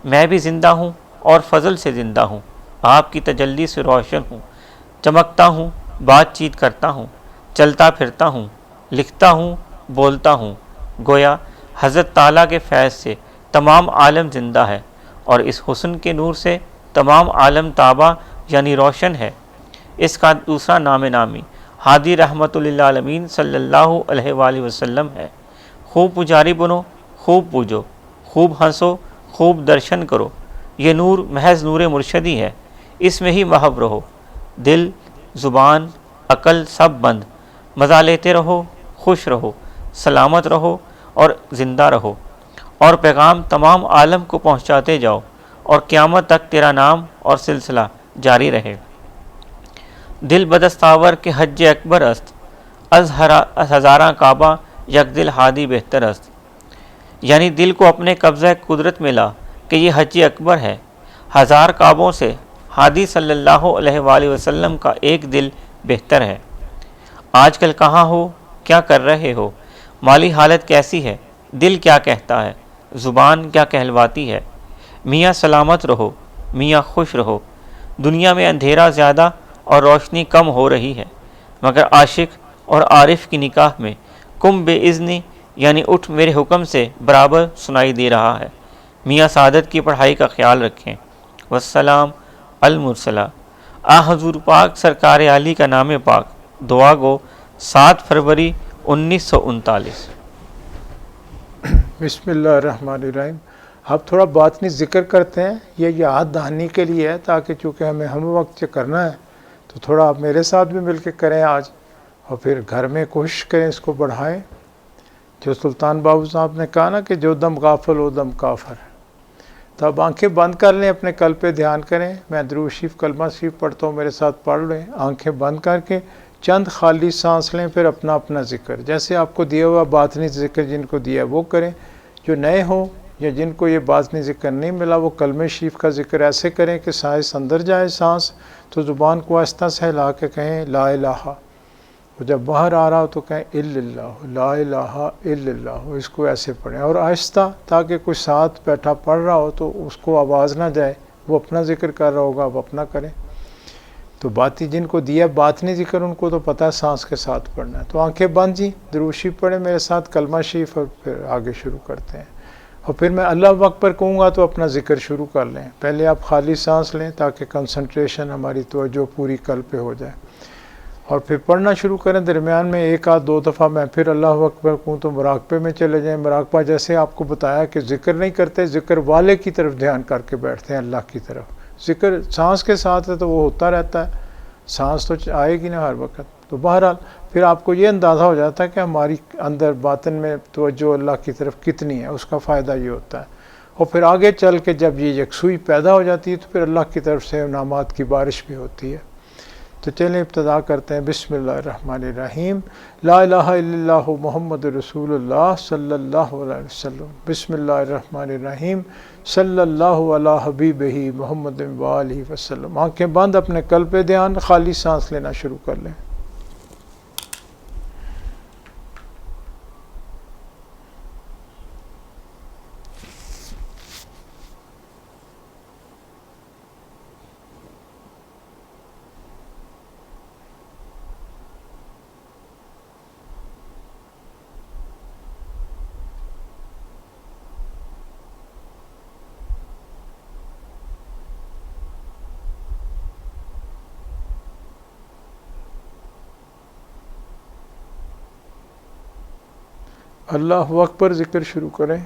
میں بھی زندہ ہوں اور فضل سے زندہ ہوں، آپ کی تجلی سے روشن ہوں، چمکتا ہوں، بات چیت کرتا ہوں، چلتا پھرتا ہوں، لکھتا ہوں، بولتا ہوں، گویا حضرت تعالیٰ کے فیض سے تمام عالم زندہ ہے، اور اس حسن کے نور سے تمام عالم تابہ یعنی روشن ہے۔ اس کا دوسرا نام نامی ہادی رحمت للعالمین صلی اللہ علیہ وآلہ وسلم ہے۔ خوب پجاری بنو، خوب پوجو، خوب ہنسو، خوب درشن کرو، یہ نور محض نور مرشدی ہے، اس میں ہی محو رہو، دل، زبان، عقل سب بند، مزہ لیتے رہو، خوش رہو، سلامت رہو اور زندہ رہو، اور پیغام تمام عالم کو پہنچاتے جاؤ، اور قیامت تک تیرا نام اور سلسلہ جاری رہے۔ دل بدستاور کے حج اکبر است، از ہزاراں کعبہ یک دل ہادی بہتر است، یعنی دل کو اپنے قبضہ قدرت میں لا کہ یہ حج اکبر ہے، ہزار کعبوں سے ہادی صلی اللہ علیہ وآلہ وسلم کا ایک دل بہتر ہے۔ آج کل کہاں ہو، کیا کر رہے ہو، مالی حالت کیسی ہے، دل کیا کہتا ہے، زبان کیا کہلواتی ہے؟ میاں سلامت رہو، میاں خوش رہو، دنیا میں اندھیرا زیادہ اور روشنی کم ہو رہی ہے، مگر عاشق اور عارف کی نکاح میں کم بے اذنی یعنی اٹھ میرے حکم سے برابر سنائی دے رہا ہے۔ میاں سعادت کی پڑھائی کا خیال رکھیں۔ والسلام المرسلہ، آ حضور پاک سرکار عالی کا نام پاک، دعا گو 7 فروری 1939۔ بسم اللہ الرحمن الرحیم۔ اب تھوڑا باطنی ذکر کرتے ہیں، یہ یاد دہانی کے لیے ہے، تاکہ چونکہ ہمیں ہم وقت کرنا ہے تو تھوڑا آپ میرے ساتھ بھی مل کے کریں آج، اور پھر گھر میں کوشش کریں اس کو بڑھائیں۔ جو سلطان بابو صاحب نے کہا نا کہ جو دم غافل وہ دم کافر، تو اب آنکھیں بند کر لیں، اپنے قلب پہ دھیان کریں۔ میں درود شریف کلمہ شریف پڑھتا ہوں، میرے ساتھ پڑھ لیں، آنکھیں بند کر کے چند خالی سانس لیں، پھر اپنا اپنا ذکر جیسے آپ کو دیا ہوا باطنی ذکر جن کو دیا ہے وہ کریں، جو نئے ہوں یا جن کو یہ باطنی ذکر نہیں ملا وہ کلمہ شریف کا ذکر ایسے کریں کہ سانس اندر جائے، سانس تو زبان کو آہستہ سے ہلا کے کہیں لا الہ، اور جب باہر آ رہا ہو تو کہیں الا اللہ، لا الہ الا اللہ، اس کو ایسے پڑھیں اور آہستہ، تاکہ کوئی ساتھ بیٹھا پڑھ رہا ہو تو اس کو آواز نہ جائے، وہ اپنا ذکر کر رہا ہوگا، وہ اپنا کریں۔ تو باتی جن کو دیا باطنی ذکر ان کو تو پتہ ہے سانس کے ساتھ پڑھنا ہے، تو آنکھیں بند جی، درود شریف پڑھیں میرے ساتھ کلمہ شریف، اور پھر آگے شروع کرتے ہیں۔ اور پھر میں اللہ اکبر کہوں گا تو اپنا ذکر شروع کر لیں، پہلے آپ خالی سانس لیں تاکہ کنسنٹریشن ہماری توجہ پوری قلب پہ ہو جائے، اور پھر پڑھنا شروع کریں۔ درمیان میں 1 آدھ 2 دفعہ میں پھر اللہ اکبر کہوں تو مراقبے میں چلے جائیں۔ مراقبہ جیسے آپ کو بتایا کہ ذکر نہیں کرتے، ذکر والے کی طرف دھیان کر کے بیٹھتے ہیں، اللہ کی طرف۔ ذکر سانس کے ساتھ ہے تو وہ ہوتا رہتا ہے، سانس تو آئے گی نا ہر وقت، تو بہرحال پھر آپ کو یہ اندازہ ہو جاتا ہے کہ ہماری اندر باطن میں توجہ اللہ کی طرف کتنی ہے، اس کا فائدہ یہ ہوتا ہے۔ اور پھر آگے چل کے جب یہ یکسوئی پیدا ہو جاتی ہے تو پھر اللہ کی طرف سے انعامات کی بارش بھی ہوتی ہے۔ تو چلیں ابتدا کرتے ہیں۔ بسم اللہ الرحمن الرحیم۔ لا الہ الا اللہ محمد رسول اللہ صلی اللہ علیہ وسلم۔ بسم اللہ الرحمن الرحیم۔ صلی اللہ علی حبیبہ محمد وآلہ وسلم۔ آنکھیں بند، اپنے قلب پہ دھیان، خالی سانس لینا شروع کر لیں۔ اللہ اکبر ذکر شروع کریں۔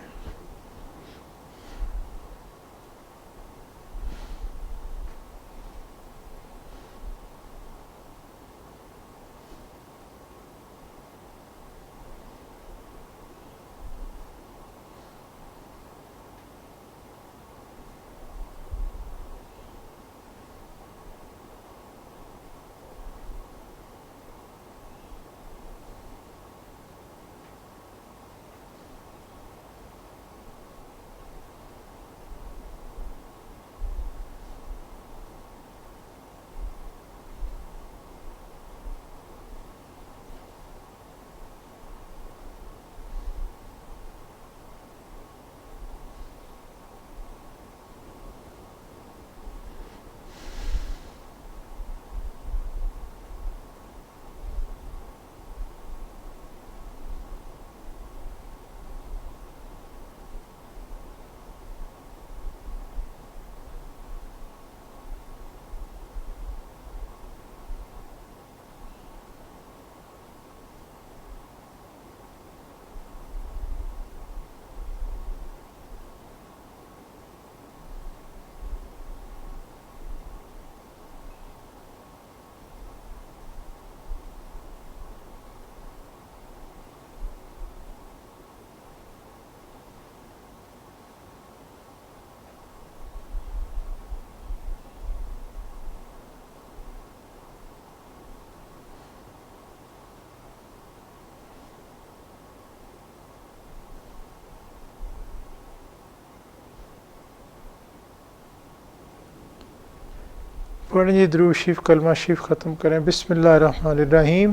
پڑھیں جی درود شریف کلمہ شریف ختم کریں. بسم اللہ الرحمن الرحیم.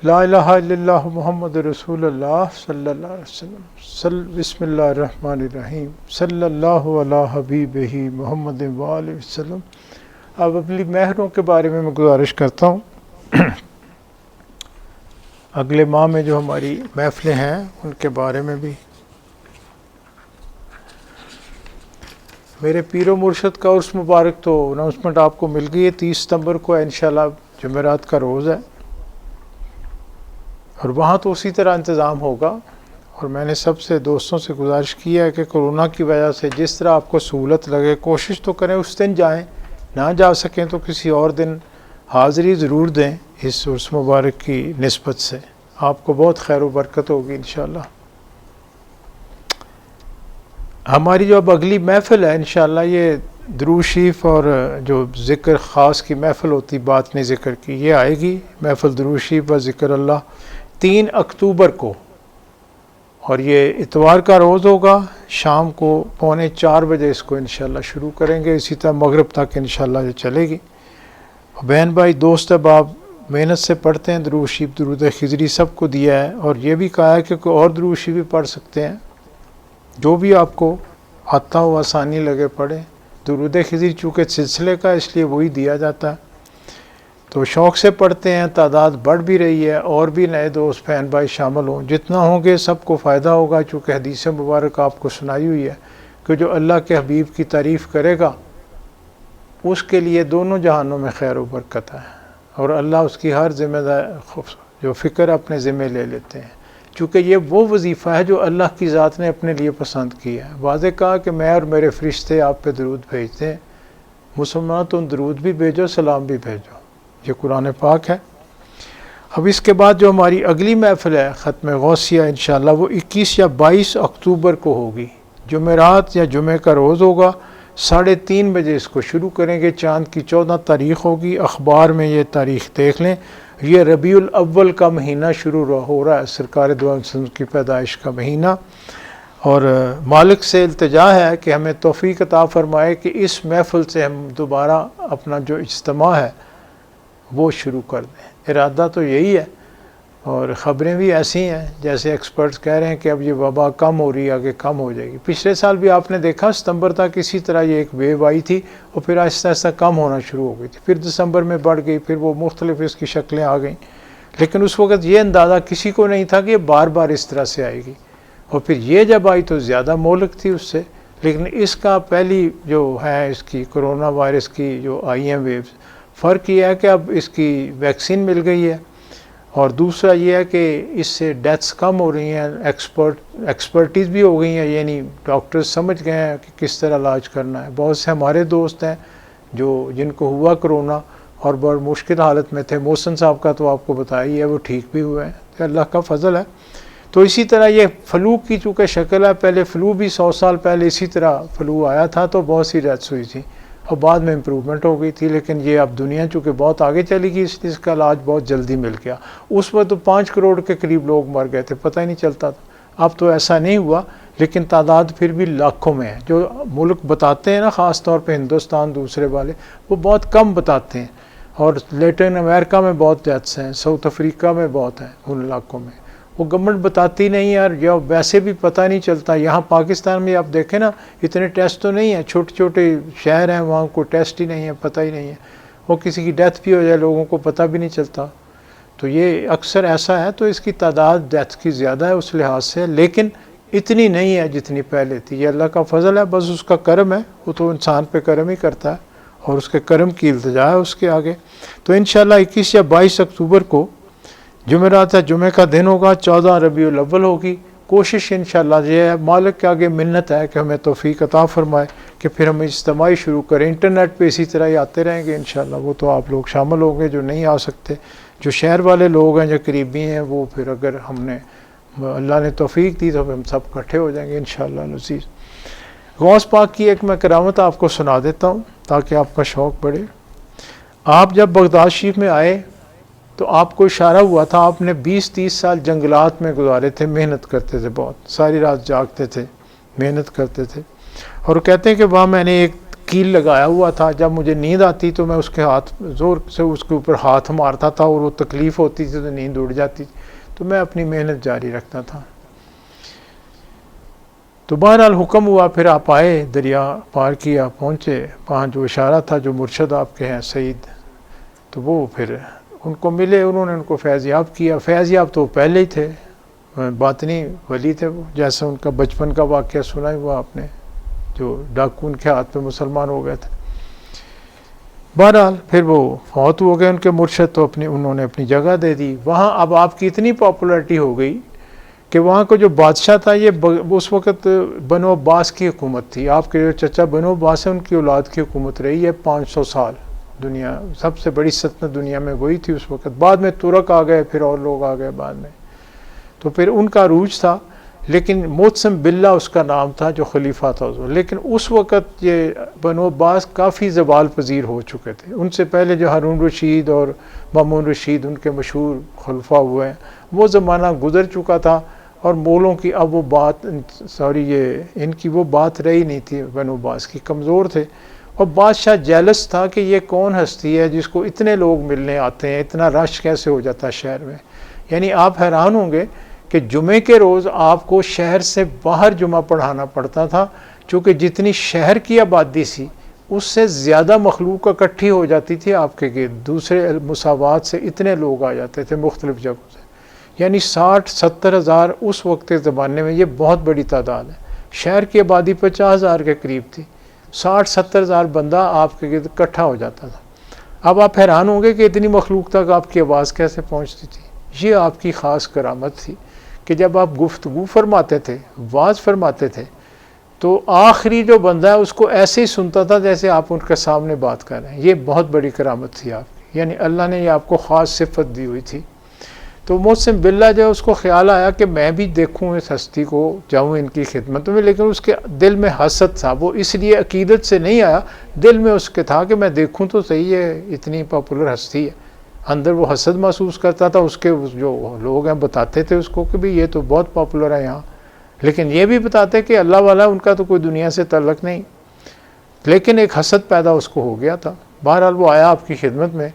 لا الہ الا اللہ محمد رسول اللہ صلی اللہ علیہ وسلم. بسم اللہ الرحمن الرحیم. صلی اللہ علی حبیبہ محمد وآلہ وسلم. اب اپنی مہروں کے بارے میں گزارش کرتا ہوں. اگلے ماہ میں جو ہماری محفلیں ہیں ان کے بارے میں بھی. میرے پیر و مرشد کا عرس مبارک تو اناؤنسمنٹ آپ کو مل گئی ہے. 30 ستمبر کو انشاءاللہ جمعرات کا روز ہے اور وہاں تو اسی طرح انتظام ہوگا. اور میں نے سب سے دوستوں سے گزارش کیا ہے کہ کورونا کی وجہ سے جس طرح آپ کو سہولت لگے کوشش تو کریں اس دن جائیں, نہ جا سکیں تو کسی اور دن حاضری ضرور دیں. اس عرس مبارک کی نسبت سے آپ کو بہت خیر و برکت ہوگی انشاءاللہ. ہماری جو اب اگلی محفل ہے انشاءاللہ یہ درود شریف اور جو ذکر خاص کی محفل ہوتی بات نہیں ذکر کی, یہ آئے گی محفل درود شریف و ذکر اللہ 3 اکتوبر کو. اور یہ اتوار کا روز ہوگا. شام کو 3:45 بجے اس کو انشاءاللہ شروع کریں گے. اسی طرح مغرب تک انشاءاللہ یہ چلے گی. بہن بھائی دوست احباب محنت سے پڑھتے ہیں درود شریف درود خضری سب کو دیا ہے. اور یہ بھی کہا ہے کہ کوئی اور درود شریف بھی پڑھ سکتے ہیں, جو بھی آپ کو آتا ہو آسانی لگے پڑھیں. درود خضری چونکہ سلسلے کا اس لیے وہی دیا جاتا ہے تو شوق سے پڑھتے ہیں. تعداد بڑھ بھی رہی ہے اور بھی نئے دوست بہن بھائی شامل ہوں. جتنا ہوں گے سب کو فائدہ ہوگا, چونکہ حدیث مبارک آپ کو سنائی ہوئی ہے کہ جو اللہ کے حبیب کی تعریف کرے گا اس کے لیے دونوں جہانوں میں خیر و برکت ہے. اور اللہ اس کی ہر ذمہ دار جو فکر اپنے ذمہ لے لیتے ہیں, چونکہ یہ وہ وظیفہ ہے جو اللہ کی ذات نے اپنے لیے پسند کیا ہے. واضح کہا کہ میں اور میرے فرشتے آپ پہ درود بھیجتے ہیں. مسلمان تم درود بھی بھیجو سلام بھی بھیجو, یہ قرآن پاک ہے. اب اس کے بعد جو ہماری اگلی محفل ہے ختم غوثیہ انشاءاللہ وہ 21 یا 22 اکتوبر کو ہوگی. جمعرات یا جمعے کا روز ہوگا. 3:30 بجے اس کو شروع کریں گے. چاند کی 14 تاریخ ہوگی. اخبار میں یہ تاریخ دیکھ لیں. یہ ربیع الاول کا مہینہ شروع ہو رہا ہے, سرکار دو عالم وسلم کی پیدائش کا مہینہ. اور مالک سے التجا ہے کہ ہمیں توفیق عطا فرمائے کہ اس محفل سے ہم دوبارہ اپنا جو اجتماع ہے وہ شروع کر دیں. ارادہ تو یہی ہے اور خبریں بھی ایسی ہیں جیسے ایکسپرٹس کہہ رہے ہیں کہ اب یہ وبا کم ہو رہی ہے, آگے کم ہو جائے گی. پچھلے سال بھی آپ نے دیکھا ستمبر تک اسی طرح یہ ایک ویو آئی تھی اور پھر آہستہ آہستہ کم ہونا شروع ہو گئی تھی. پھر دسمبر میں بڑھ گئی, پھر وہ مختلف اس کی شکلیں آ گئیں. لیکن اس وقت یہ اندازہ کسی کو نہیں تھا کہ یہ بار بار اس طرح سے آئے گی. اور پھر یہ جب آئی تو زیادہ مہلک تھی اس سے. لیکن اس کا پہلی جو ہے اس کی کرونا وائرس کی جو آئی ہیں ویوز, فرق یہ ہے کہ اب اس کی ویکسین مل گئی ہے. اور دوسرا یہ ہے کہ اس سے ڈیتھس کم ہو رہی ہیں, ایکسپرٹیز بھی ہو گئی ہیں, یعنی ڈاکٹرز سمجھ گئے ہیں کہ کس طرح علاج کرنا ہے. بہت سے ہمارے دوست ہیں جن کو ہوا کرونا اور بڑی مشکل حالت میں تھے. محسن صاحب کا تو آپ کو بتایا ہی ہے, وہ ٹھیک بھی ہوئے ہیں, کہ اللہ کا فضل ہے. تو اسی طرح یہ فلو کی چونکہ شکل ہے, پہلے فلو بھی 100 سال پہلے اسی طرح فلو آیا تھا تو بہت سی ڈیتھس ہوئی تھی اور بعد میں امپروومنٹ ہو گئی تھی. لیکن یہ اب دنیا چونکہ بہت آگے چلی گئی اس لیے اس کا علاج بہت جلدی مل گیا. اس وقت تو 5 کروڑ کے قریب لوگ مر گئے تھے, پتہ ہی نہیں چلتا تھا. اب تو ایسا نہیں ہوا, لیکن تعداد پھر بھی لاکھوں میں ہے. جو ملک بتاتے ہیں نا خاص طور پہ ہندوستان دوسرے والے, وہ بہت کم بتاتے ہیں. اور لیٹن امریکہ میں بہت ڈیتھس ہیں, ساؤتھ افریقہ میں بہت ہیں ان علاقوں میں, وہ گورنمنٹ بتاتی نہیں ہے. اور یا ویسے بھی پتہ نہیں چلتا. یہاں پاکستان میں آپ دیکھیں نا اتنے ٹیسٹ تو نہیں ہیں, چھوٹے چھوٹے شہر ہیں وہاں کوئی ٹیسٹ ہی نہیں ہے, پتہ ہی نہیں ہے. وہ کسی کی ڈیتھ بھی ہو جائے لوگوں کو پتہ بھی نہیں چلتا. تو یہ اکثر ایسا ہے. تو اس کی تعداد ڈیتھ کی زیادہ ہے اس لحاظ سے, لیکن اتنی نہیں ہے جتنی پہلے تھی. یہ اللہ کا فضل ہے, بس اس کا کرم ہے. وہ تو انسان پہ کرم ہی کرتا ہے اور اس کے کرم کی التجا ہے اس کے آگے. تو انشاءاللہ 21 یا 22 اکتوبر کو جمعرات ہے, جمعہ کا دن ہوگا. 14 ربیع الاول ہوگی. کوشش انشاءاللہ یہ ہے, مالک کے آگے منت ہے کہ ہمیں توفیق عطا فرمائے کہ پھر ہم اجتماعی شروع کریں. انٹرنیٹ پہ اسی طرح ہی آتے رہیں گے انشاءاللہ. وہ تو آپ لوگ شامل ہوں گے جو نہیں آ سکتے. جو شہر والے لوگ ہیں جو قریبی ہیں وہ پھر اگر ہم نے اللہ نے توفیق دی تو ہم سب اکٹھے ہو جائیں گے انشاءاللہ العزیز. غوث پاک کی ایک میں کرامت آپ کو سنا دیتا ہوں تاکہ آپ کا شوق بڑھے. آپ جب بغداد شریف میں آئے تو آپ کو اشارہ ہوا تھا, آپ نے 20-30 سال جنگلات میں گزارے تھے, محنت کرتے تھے, بہت ساری رات جاگتے تھے, محنت کرتے تھے. اور کہتے ہیں کہ وہاں میں نے ایک کیل لگایا ہوا تھا. جب مجھے نیند آتی تو میں اس کے ہاتھ زور سے اس کے اوپر ہاتھ مارتا تھا اور وہ تکلیف ہوتی تھی تو نیند اڑ جاتی تھی. تو میں اپنی محنت جاری رکھتا تھا. تو بہرحال حکم ہوا، پھر آپ آئے، دریا پار کیا، پہنچے وہاں جو اشارہ تھا، جو مرشد آپ کے ہیں سعید، تو وہ پھر ان کو ملے، انہوں نے ان کو فیض یاب کیا. فیض یاب تو پہلے ہی تھے، باطنی ولی تھے وہ، جیسا ان کا بچپن کا واقعہ سنا ہوا آپ نے، جو ڈاکو ان کے ہاتھ پہ مسلمان ہو گئے تھے. بہرحال پھر وہ فوت ہو گئے ان کے مرشد، تو انہوں نے اپنی جگہ دے دی وہاں. اب آپ کی اتنی پاپولیرٹی ہو گئی کہ وہاں کا جو بادشاہ تھا، یہ اس وقت بنو عباس کی حکومت تھی. آپ کے جو چچا بنو عباس ہیں ان کی اولاد کی حکومت رہی ہے 500 سال. دنیا سب سے بڑی سلطنت دنیا میں وہی تھی اس وقت. بعد میں ترک آ گئے، پھر اور لوگ آ گئے بعد میں، تو پھر ان کا عروج تھا. لیکن موتسم باللہ اس کا نام تھا جو خلیفہ تھا. لیکن اس وقت یہ بنو عباس کافی زوال پذیر ہو چکے تھے. ان سے پہلے جو ہارون رشید اور مامون رشید ان کے مشہور خلفاء ہوئے ہیں، وہ زمانہ گزر چکا تھا. اور مولوں کی اب وہ بات یہ ان کی وہ بات رہی نہیں تھی. بنو عباس کی کمزور تھے. اور بادشاہ جیلس تھا کہ یہ کون ہستی ہے جس کو اتنے لوگ ملنے آتے ہیں، اتنا رش کیسے ہو جاتا ہے شہر میں. یعنی آپ حیران ہوں گے کہ جمعے کے روز آپ کو شہر سے باہر جمعہ پڑھانا پڑتا تھا، چونکہ جتنی شہر کی آبادی سی اس سے زیادہ مخلوق اکٹھی ہو جاتی تھی آپ کے گرد. دوسرے مساوات سے اتنے لوگ آ جاتے تھے مختلف جگہوں سے. یعنی 60-70 ہزار اس وقت کے زمانے میں یہ بہت بڑی تعداد ہے. شہر کی آبادی 50 ہزار کے قریب تھی. 60-70 ہزار بندہ آپ کے گرد اکٹھا ہو جاتا تھا. اب آپ حیران ہوں گے کہ اتنی مخلوق تک آپ کی آواز کیسے پہنچتی تھی. یہ آپ کی خاص کرامت تھی کہ جب آپ گفتگو فرماتے تھے، واز فرماتے تھے، تو آخری جو بندہ ہے اس کو ایسے ہی سنتا تھا جیسے آپ ان کے سامنے بات کر رہے ہیں. یہ بہت بڑی کرامت تھی آپ کی. یعنی اللہ نے یہ آپ کو خاص صفت دی ہوئی تھی. تو موسم باللہ جو اس کو خیال آیا کہ میں بھی دیکھوں اس ہستی کو، جاؤں ان کی خدمت میں. لیکن اس کے دل میں حسد تھا. وہ اس لیے عقیدت سے نہیں آیا، دل میں اس کے تھا کہ میں دیکھوں تو صحیح ہے، اتنی پاپولر ہستی ہے. اندر وہ حسد محسوس کرتا تھا. اس کے جو لوگ ہیں بتاتے تھے اس کو کہ بھی یہ تو بہت پاپولر ہے یہاں، لیکن یہ بھی بتاتے کہ اللہ والا ان کا تو کوئی دنیا سے تعلق نہیں. لیکن ایک حسد پیدا اس کو ہو گیا تھا. بہرحال وہ آیا آپ کی خدمت میں،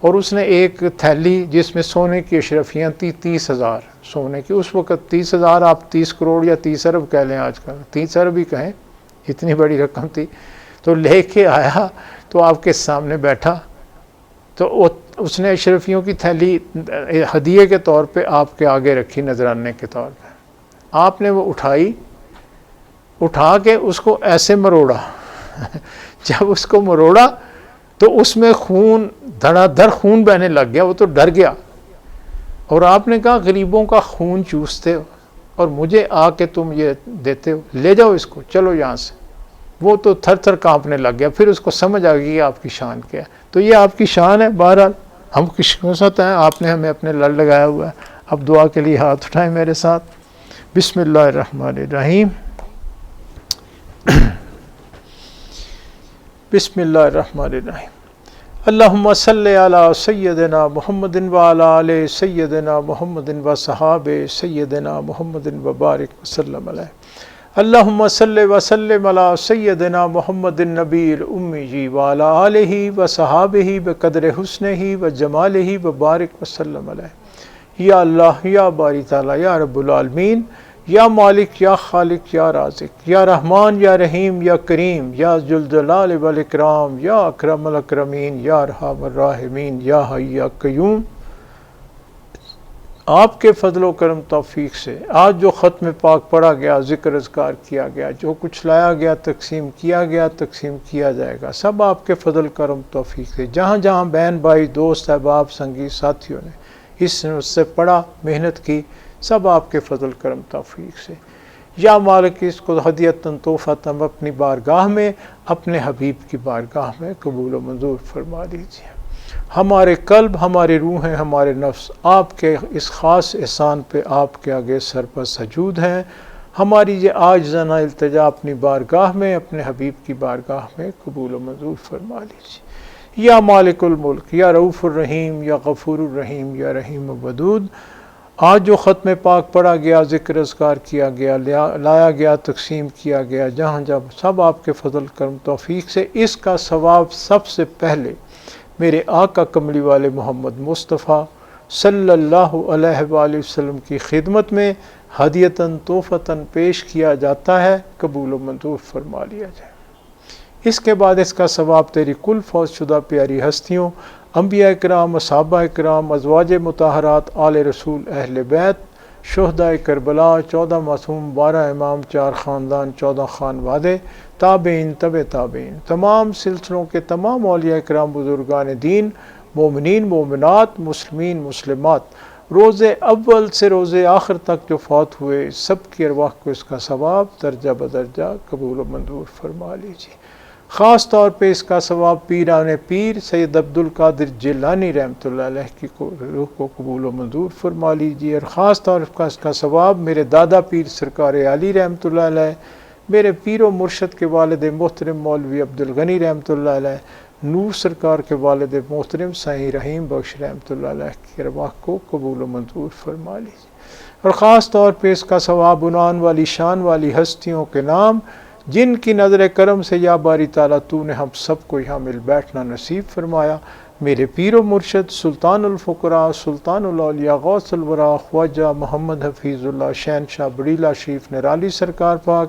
اور اس نے ایک تھیلی جس میں سونے کی اشرفیاں تھی 30,000 سونے کی. اس وقت 30,000 آپ 30 کروڑ یا 30 ارب کہہ لیں، آج کل 30 ارب ہی کہیں، اتنی بڑی رقم تھی. تو لے کے آیا تو آپ کے سامنے بیٹھا، تو اس نے اشرفیوں کی تھیلی ہدیے کے طور پہ آپ کے آگے رکھی، نذرانے کے طور پہ. آپ نے وہ اٹھا کے اس کو ایسے مروڑا. جب اس کو مروڑا تو اس میں خون دھڑا دھڑ خون بہنے لگ گیا. وہ تو ڈر گیا. اور آپ نے کہا غریبوں کا خون چوستے ہو اور مجھے آ کے تم یہ دیتے ہو، لے جاؤ اس کو، چلو یہاں سے. وہ تو تھر تھر کانپنے لگ گیا. پھر اس کو سمجھ آ گئی کہ آپ کی شان کیا ہے. تو یہ آپ کی شان ہے. بہرحال ہم خوش قسمت ہیں، آپ نے ہمیں اپنے لڑ لگایا ہوا ہے. اب دعا کے لیے ہاتھ اٹھائیں میرے ساتھ. بسم اللہ الرحمن الرحیم. بسم اللہ الرحمن الرحیم. اللہم صلی علی سیدنا محمد وعلی آل سیدنا محمد وصحاب سیدنا محمد وبارک وسلم علیہ. اللہم صلی وسلم علی سیدنا محمد النبی الامی وعلی آلہ وصحابہ بقدر حسنہ وجمالہ وبارک وسلم علیہ. یا اللہ، یا باری تعالی، یا رب العالمین، یا مالک، یا خالق، یا رازق، یا رحمان، یا رحیم، یا کریم، یا ذوالجلال والاکرام، یا اکرم الاکرمین، یا ارحم الراحمین، یا حی یا قیوم. آپ کے فضل و کرم توفیق سے آج جو ختم پاک پڑھا گیا، ذکر اذکار کیا گیا، جو کچھ لایا گیا، تقسیم کیا گیا، تقسیم کیا جائے گا، سب آپ کے فضل کرم توفیق سے. جہاں جہاں بہن بھائی دوست احباب سنگی ساتھیوں نے اس سے پڑھا، محنت کی، سب آپ کے فضل کرم توفیق سے. یا مالک اس کو ہدیتاً تحفۃً اپنی بارگاہ میں، اپنے حبیب کی بارگاہ میں قبول و منظور فرما دیجیے. ہمارے قلب، ہماری روحیں، ہمارے نفس آپ کے اس خاص احسان پہ آپ کے آگے سر پر سجود ہیں. ہماری یہ عاجزانہ التجا اپنی بارگاہ میں، اپنے حبیب کی بارگاہ میں قبول و منظور فرما لیجیے. یا مالک الملک، یا رؤوف الرحیم، یا غفور الرحیم، یا رحیم ودود، آج جو ختم پاک پڑھا گیا، ذکر اذکار کیا گیا، لایا گیا، تقسیم کیا گیا جہاں جب، سب آپ کے فضل کرم توفیق سے، اس کا ثواب سب سے پہلے میرے آقا کملی والے محمد مصطفیٰ صلی اللہ علیہ وآلہ وسلم کی خدمت میں ہدیتاً تحفتاً پیش کیا جاتا ہے، قبول و منظور فرما لیا جائے۔ اس کے بعد اس کا ثواب تیری کل فوت شدہ پیاری ہستیوں، انبیاء اکرام، صحابہ اکرام، ازواج مطہرات، آل رسول، اہل بیت، شہداء کربلا، 14 معصوم، 12 امام، 4 خاندان، 14 خانوادے، تابعین، تبع تابعین، تمام سلسلوں کے تمام اولیاء اکرام، بزرگان دین، مومنین، مومنات، مسلمین، مسلمات، روز اول سے روز آخر تک جو فوت ہوئے، سب کی ارواح کو اس کا ثواب درجہ بدرجہ قبول و منظور فرما لیجیے۔ خاص طور پہ اس کا ثواب پیران پیر سید عبدالقادر جیلانی رحمۃ اللہ علیہ کی روح کو قبول و منظور فرما لیجیے، اور خاص طور پر اس کا ثواب میرے دادا پیر سرکار علی رحمۃ اللہ علیہ، میرے پیر و مرشد کے والد محترم مولوی عبدالغنی رحمۃ اللہ علیہ، نور سرکار کے والد محترم سائیں رحیم بخش رحمۃ اللہ علیہ کی ارواح کو قبول و منظور فرما لیجیے، اور خاص طور پہ اس کا ثواب عنوان والی شان والی ہستیوں کے نام جن کی نظر کرم سے یا باری تعالیٰ تو نے ہم سب کو یہاں مل بیٹھنا نصیب فرمایا، میرے پیر و مرشد سلطان الفقراء، سلطان الاولیاء، غوث الورا، خواجہ محمد حفیظ اللہ شہنشاہ بڑیلہ شریف نرالی سرکار پاک،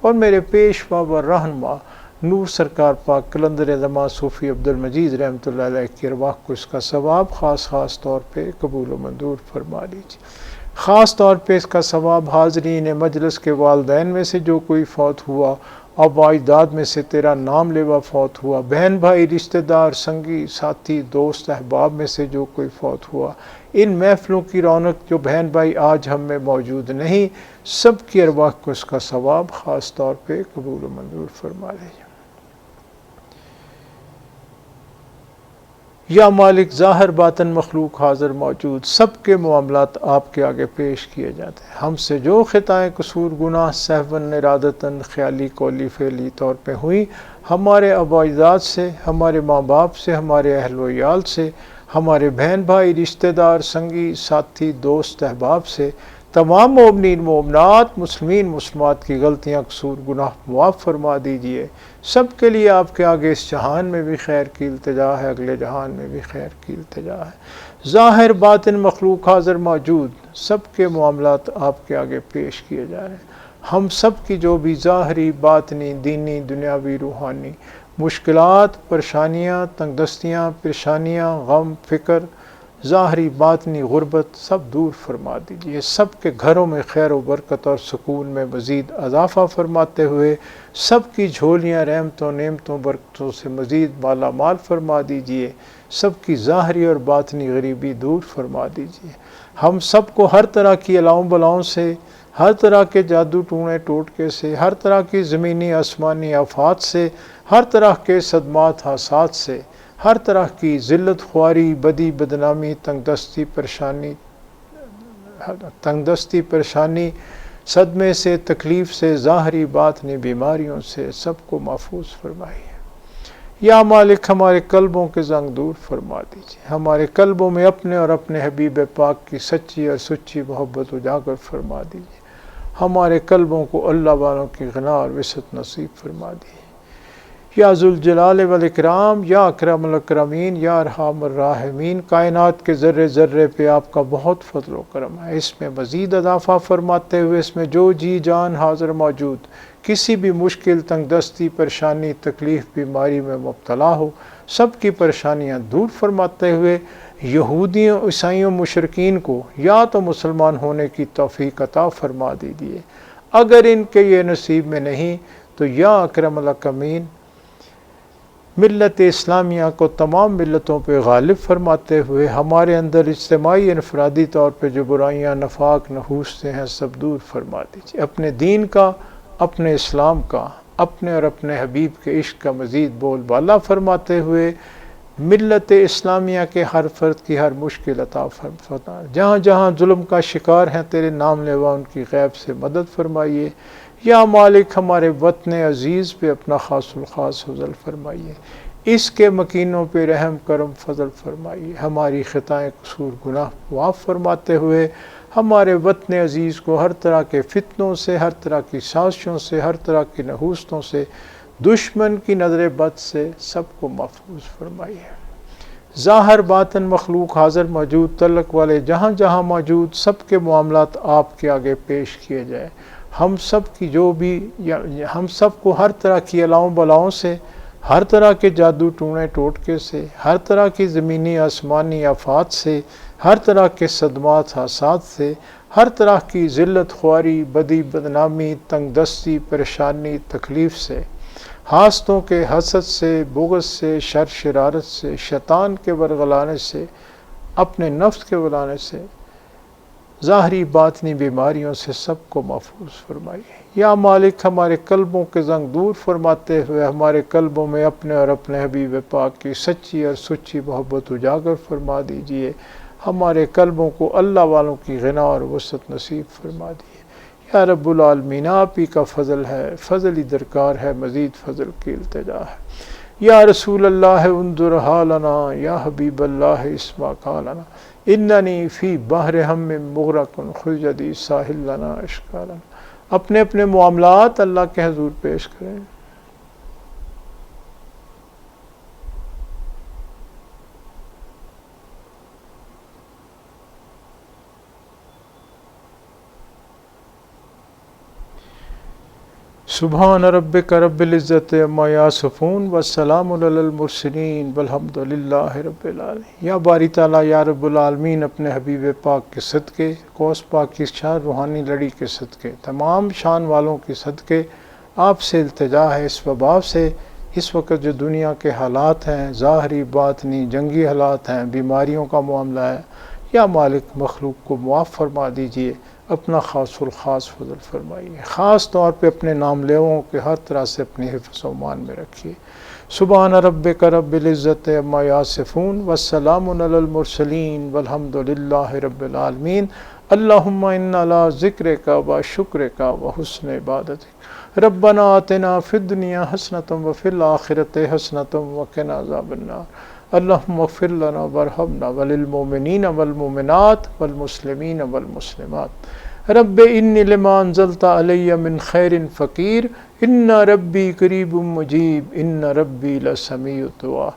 اور میرے پیشوا و رہنما نور سرکار پاک قلندر زماں صوفی عبدالمجید رحمۃ اللہ علیہ کی ارواح کو اس کا ثواب خاص طور پہ قبول و منظور فرما لیجیے۔ خاص طور پہ اس کا ثواب حاضرین مجلس کے والدین میں سے جو کوئی فوت ہوا، ابا اجداد میں سے تیرا نام لیوا فوت ہوا، بہن بھائی، رشتہ دار، سنگی ساتھی، دوست احباب میں سے جو کوئی فوت ہوا، ان محفلوں کی رونق جو بہن بھائی آج ہم میں موجود نہیں، سب کی ارواح کو اس کا ثواب خاص طور پہ قبول و منظور فرما لیجیے۔ یا مالک ظاہر باطن مخلوق حاضر موجود، سب کے معاملات آپ کے آگے پیش کیے جاتے ہیں۔ ہم سے جو خطائیں قصور گناہ سہون ارادتاً خیالی قولی فعلی طور پہ ہوئی، ہمارے آبا اجداد سے، ہمارے ماں باپ سے، ہمارے اہل و عیال سے، ہمارے بہن بھائی، رشتہ دار، سنگی ساتھی، دوست احباب سے، تمام مومنین مومنات، مسلمین مسلمات کی غلطیاں قصور گناہ معاف فرما دیجئے۔ سب کے لیے آپ کے آگے اس جہان میں بھی خیر کی التجا ہے، اگلے جہان میں بھی خیر کی التجا ہے۔ ظاہر باطن مخلوق حاضر موجود، سب کے معاملات آپ کے آگے پیش کیے جا رہے ہیں۔ ہم سب کی جو بھی ظاہری، باطنی، دینی، دنیاوی، روحانی مشکلات، پریشانیاں، تنگ دستیاں، پریشانیاں، غم، فکر، ظاہری باطنی غربت، سب دور فرما دیجیے۔ سب کے گھروں میں خیر و برکت اور سکون میں مزید اضافہ فرماتے ہوئے سب کی جھولیاں رحمتوں، نعمتوں، برکتوں سے مزید مالا مال فرما دیجیے۔ سب کی ظاہری اور باطنی غریبی دور فرما دیجیے۔ ہم سب کو ہر طرح کی الاؤں بلاؤں سے، ہر طرح کے جادو ٹونے ٹوٹکے سے، ہر طرح کی زمینی آسمانی آفات سے، ہر طرح کے صدمات حادثات سے، ہر طرح کی ذلت خواری، بدی بدنامی، تنگ دستی پریشانی، صدمے سے، تکلیف سے، ظاہری باطنی بیماریوں سے سب کو محفوظ فرمائیے۔ یا مالک ہمارے قلبوں کے زنگ دور فرما دیجیے، ہمارے قلبوں میں اپنے اور اپنے حبیب پاک کی سچی اور سچی محبت اجاگر فرما دیجیے، ہمارے قلبوں کو اللہ والوں کی غنا اور وسعت نصیب فرما دیجیے۔ یا ذوالجلال والاکرام، یا اکرم الاکرمین، یا ارحم الراحمین، کائنات کے ذرے ذرے پہ آپ کا بہت فضل و کرم ہے، اس میں مزید اضافہ فرماتے ہوئے اس میں جو جی جان حاضر موجود کسی بھی مشکل، تنگ دستی، پریشانی، تکلیف، بیماری میں مبتلا ہو، سب کی پریشانیاں دور فرماتے ہوئے یہودیوں، عیسائیوں، مشرکین کو یا تو مسلمان ہونے کی توفیق عطا فرما دیجیے، اگر ان کے یہ نصیب میں نہیں تو یا اکرم الاکرمین ملت اسلامیہ کو تمام ملتوں پہ غالب فرماتے ہوئے ہمارے اندر اجتماعی انفرادی طور پہ جو برائیاں، نفاق، نحوستے ہیں، سب دور فرما دیجیے۔ اپنے دین کا، اپنے اسلام کا، اپنے اور اپنے حبیب کے عشق کا مزید بول بالا فرماتے ہوئے ملت اسلامیہ کے ہر فرد کی ہر مشکل عطا فرما، جہاں جہاں ظلم کا شکار ہیں تیرے نام لیوا ان کی غیب سے مدد فرمائیے۔ یا مالک ہمارے وطن عزیز پہ اپنا خاص الخاص فضل فرمائیے، اس کے مکینوں پہ رحم کرم فضل فرمائیے، ہماری خطائیں قصور گناہ معاف فرماتے ہوئے ہمارے وطن عزیز کو ہر طرح کے فتنوں سے، ہر طرح کی سازشوں سے، ہر طرح کی نحوستوں سے، دشمن کی نظر بد سے سب کو محفوظ فرمائیے۔ ظاہر باطن مخلوق حاضر موجود تعلق والے جہاں جہاں موجود سب کے معاملات آپ کے آگے پیش کیے جائیں۔ ہم سب کی ہم سب کو ہر طرح کی الاؤں بلاؤں سے، ہر طرح کے جادو ٹونے ٹوٹکے سے، ہر طرح کی زمینی آسمانی آفات سے، ہر طرح کے صدمات حادثات سے، ہر طرح کی ذلت خواری، بدی بدنامی، تنگ دستی، پریشانی، تکلیف سے، حاسدوں کے حسد سے، بغض سے، شر شرارت سے، شیطان کے ورغلانے سے، اپنے نفس کے ورغلانے سے، ظاہری باطنی بیماریوں سے سب کو محفوظ فرمائیے۔ یا مالک ہمارے قلبوں کے زنگ دور فرماتے ہوئے ہمارے قلبوں میں اپنے اور اپنے حبیب پاک کی سچی اور سچی محبت اجاگر فرما دیجئے۔ ہمارے قلبوں کو اللہ والوں کی غنا اور وسعت نصیب فرما دیجئے۔ یا رب العالمین آپ ہی کا فضل ہے، فضل ہی درکار ہے، مزید فضل کی التجا ہے۔ یا رسول اللہ انظر حالنا، یا حبیب اللہ اسمع قالنا، اننی فی بحر ہم مغرق خذ یدی ساحل لنا اشکالنا۔ اپنے اپنے معاملات اللہ کے حضور پیش کریں۔ سبحان ربک رب العزت عما یصفون والسلام علی المرسلین والحمد للہ رب العالمین۔ یا باری تعالیٰ یا رب العالمین اپنے حبیب پاک کے صدقے، قوس پاک کی شان روحانی لڑی کے صدقے، تمام شان والوں کے صدقے آپ سے التجا ہے اس وبا سے۔ اس وقت جو دنیا کے حالات ہیں، ظاہری باطنی جنگی حالات ہیں، بیماریوں کا معاملہ ہے، یا مالک مخلوق کو معاف فرما دیجئے، اپنا خاص الخاص فضل فرمائیے۔ خاص طور پہ اپنے نام لیوں کے ہر طرح سے اپنی حفظ و امان میں رکھیے۔ سبحان ربک رب العزت عما یصفون والسلام علی المرسلین والحمد للہ رب العالمین۔ اللہم انا علی ذکرک و شکرک و حسن عبادتک۔ ربنا آتنا فی الدنیا حسنۃ وفی الآخرۃ حسنۃ وقنا عذاب النار۔ اللہم اغفر لنا وارحمنا وللمؤمنین والمؤمنات والمسلمین والمسلمات۔ رب انی لما انزلت علی من خیر فقیر، ان ربی قریب مجیب، ان ربی لسمیع الدعا۔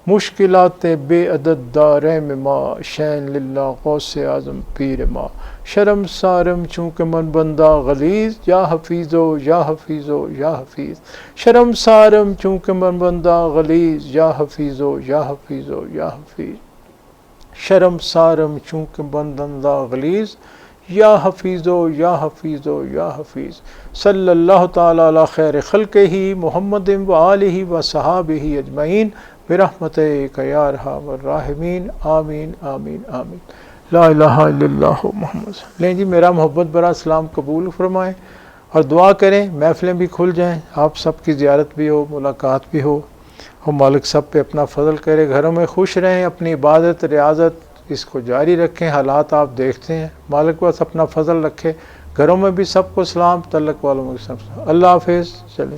مشکلات بے عدد داریں ما، شین للہ غوث اعظم پیر ما۔ شرم سارم چونکہ من بندہ غلیظ، یا حفیظو یا حفیظو یا حفیظ۔ شرم سارم چونکہ من بندہ غلیظ، یا حفیظو یا حفیظو یا حفیظ۔ شرم سارم چونکہ من بندہ غلیظ، یا حفیظو یا حفیظو یا حفیظ۔ صلی اللہ تعالی علی خیر خلقہ محمد و آلہ و صحابہ اجمعین برحمتک یا ارحم الراحمین، آمین آمین آمین۔ لا الہ الا اللہ محمد۔ لیں جی میرا محبت برا سلام قبول فرمائیں اور دعا کریں، محفلیں بھی کھل جائیں، آپ سب کی زیارت بھی ہو، ملاقات بھی ہو، اور مالک سب پہ اپنا فضل کرے، گھروں میں خوش رہیں، اپنی عبادت ریاضت اس کو جاری رکھیں۔ حالات آپ دیکھتے ہیں، مالک بس اپنا فضل رکھے، گھروں میں بھی سب کو سلام، تعلق والوں میں بھی سب۔ اللہ حافظ، چلیں۔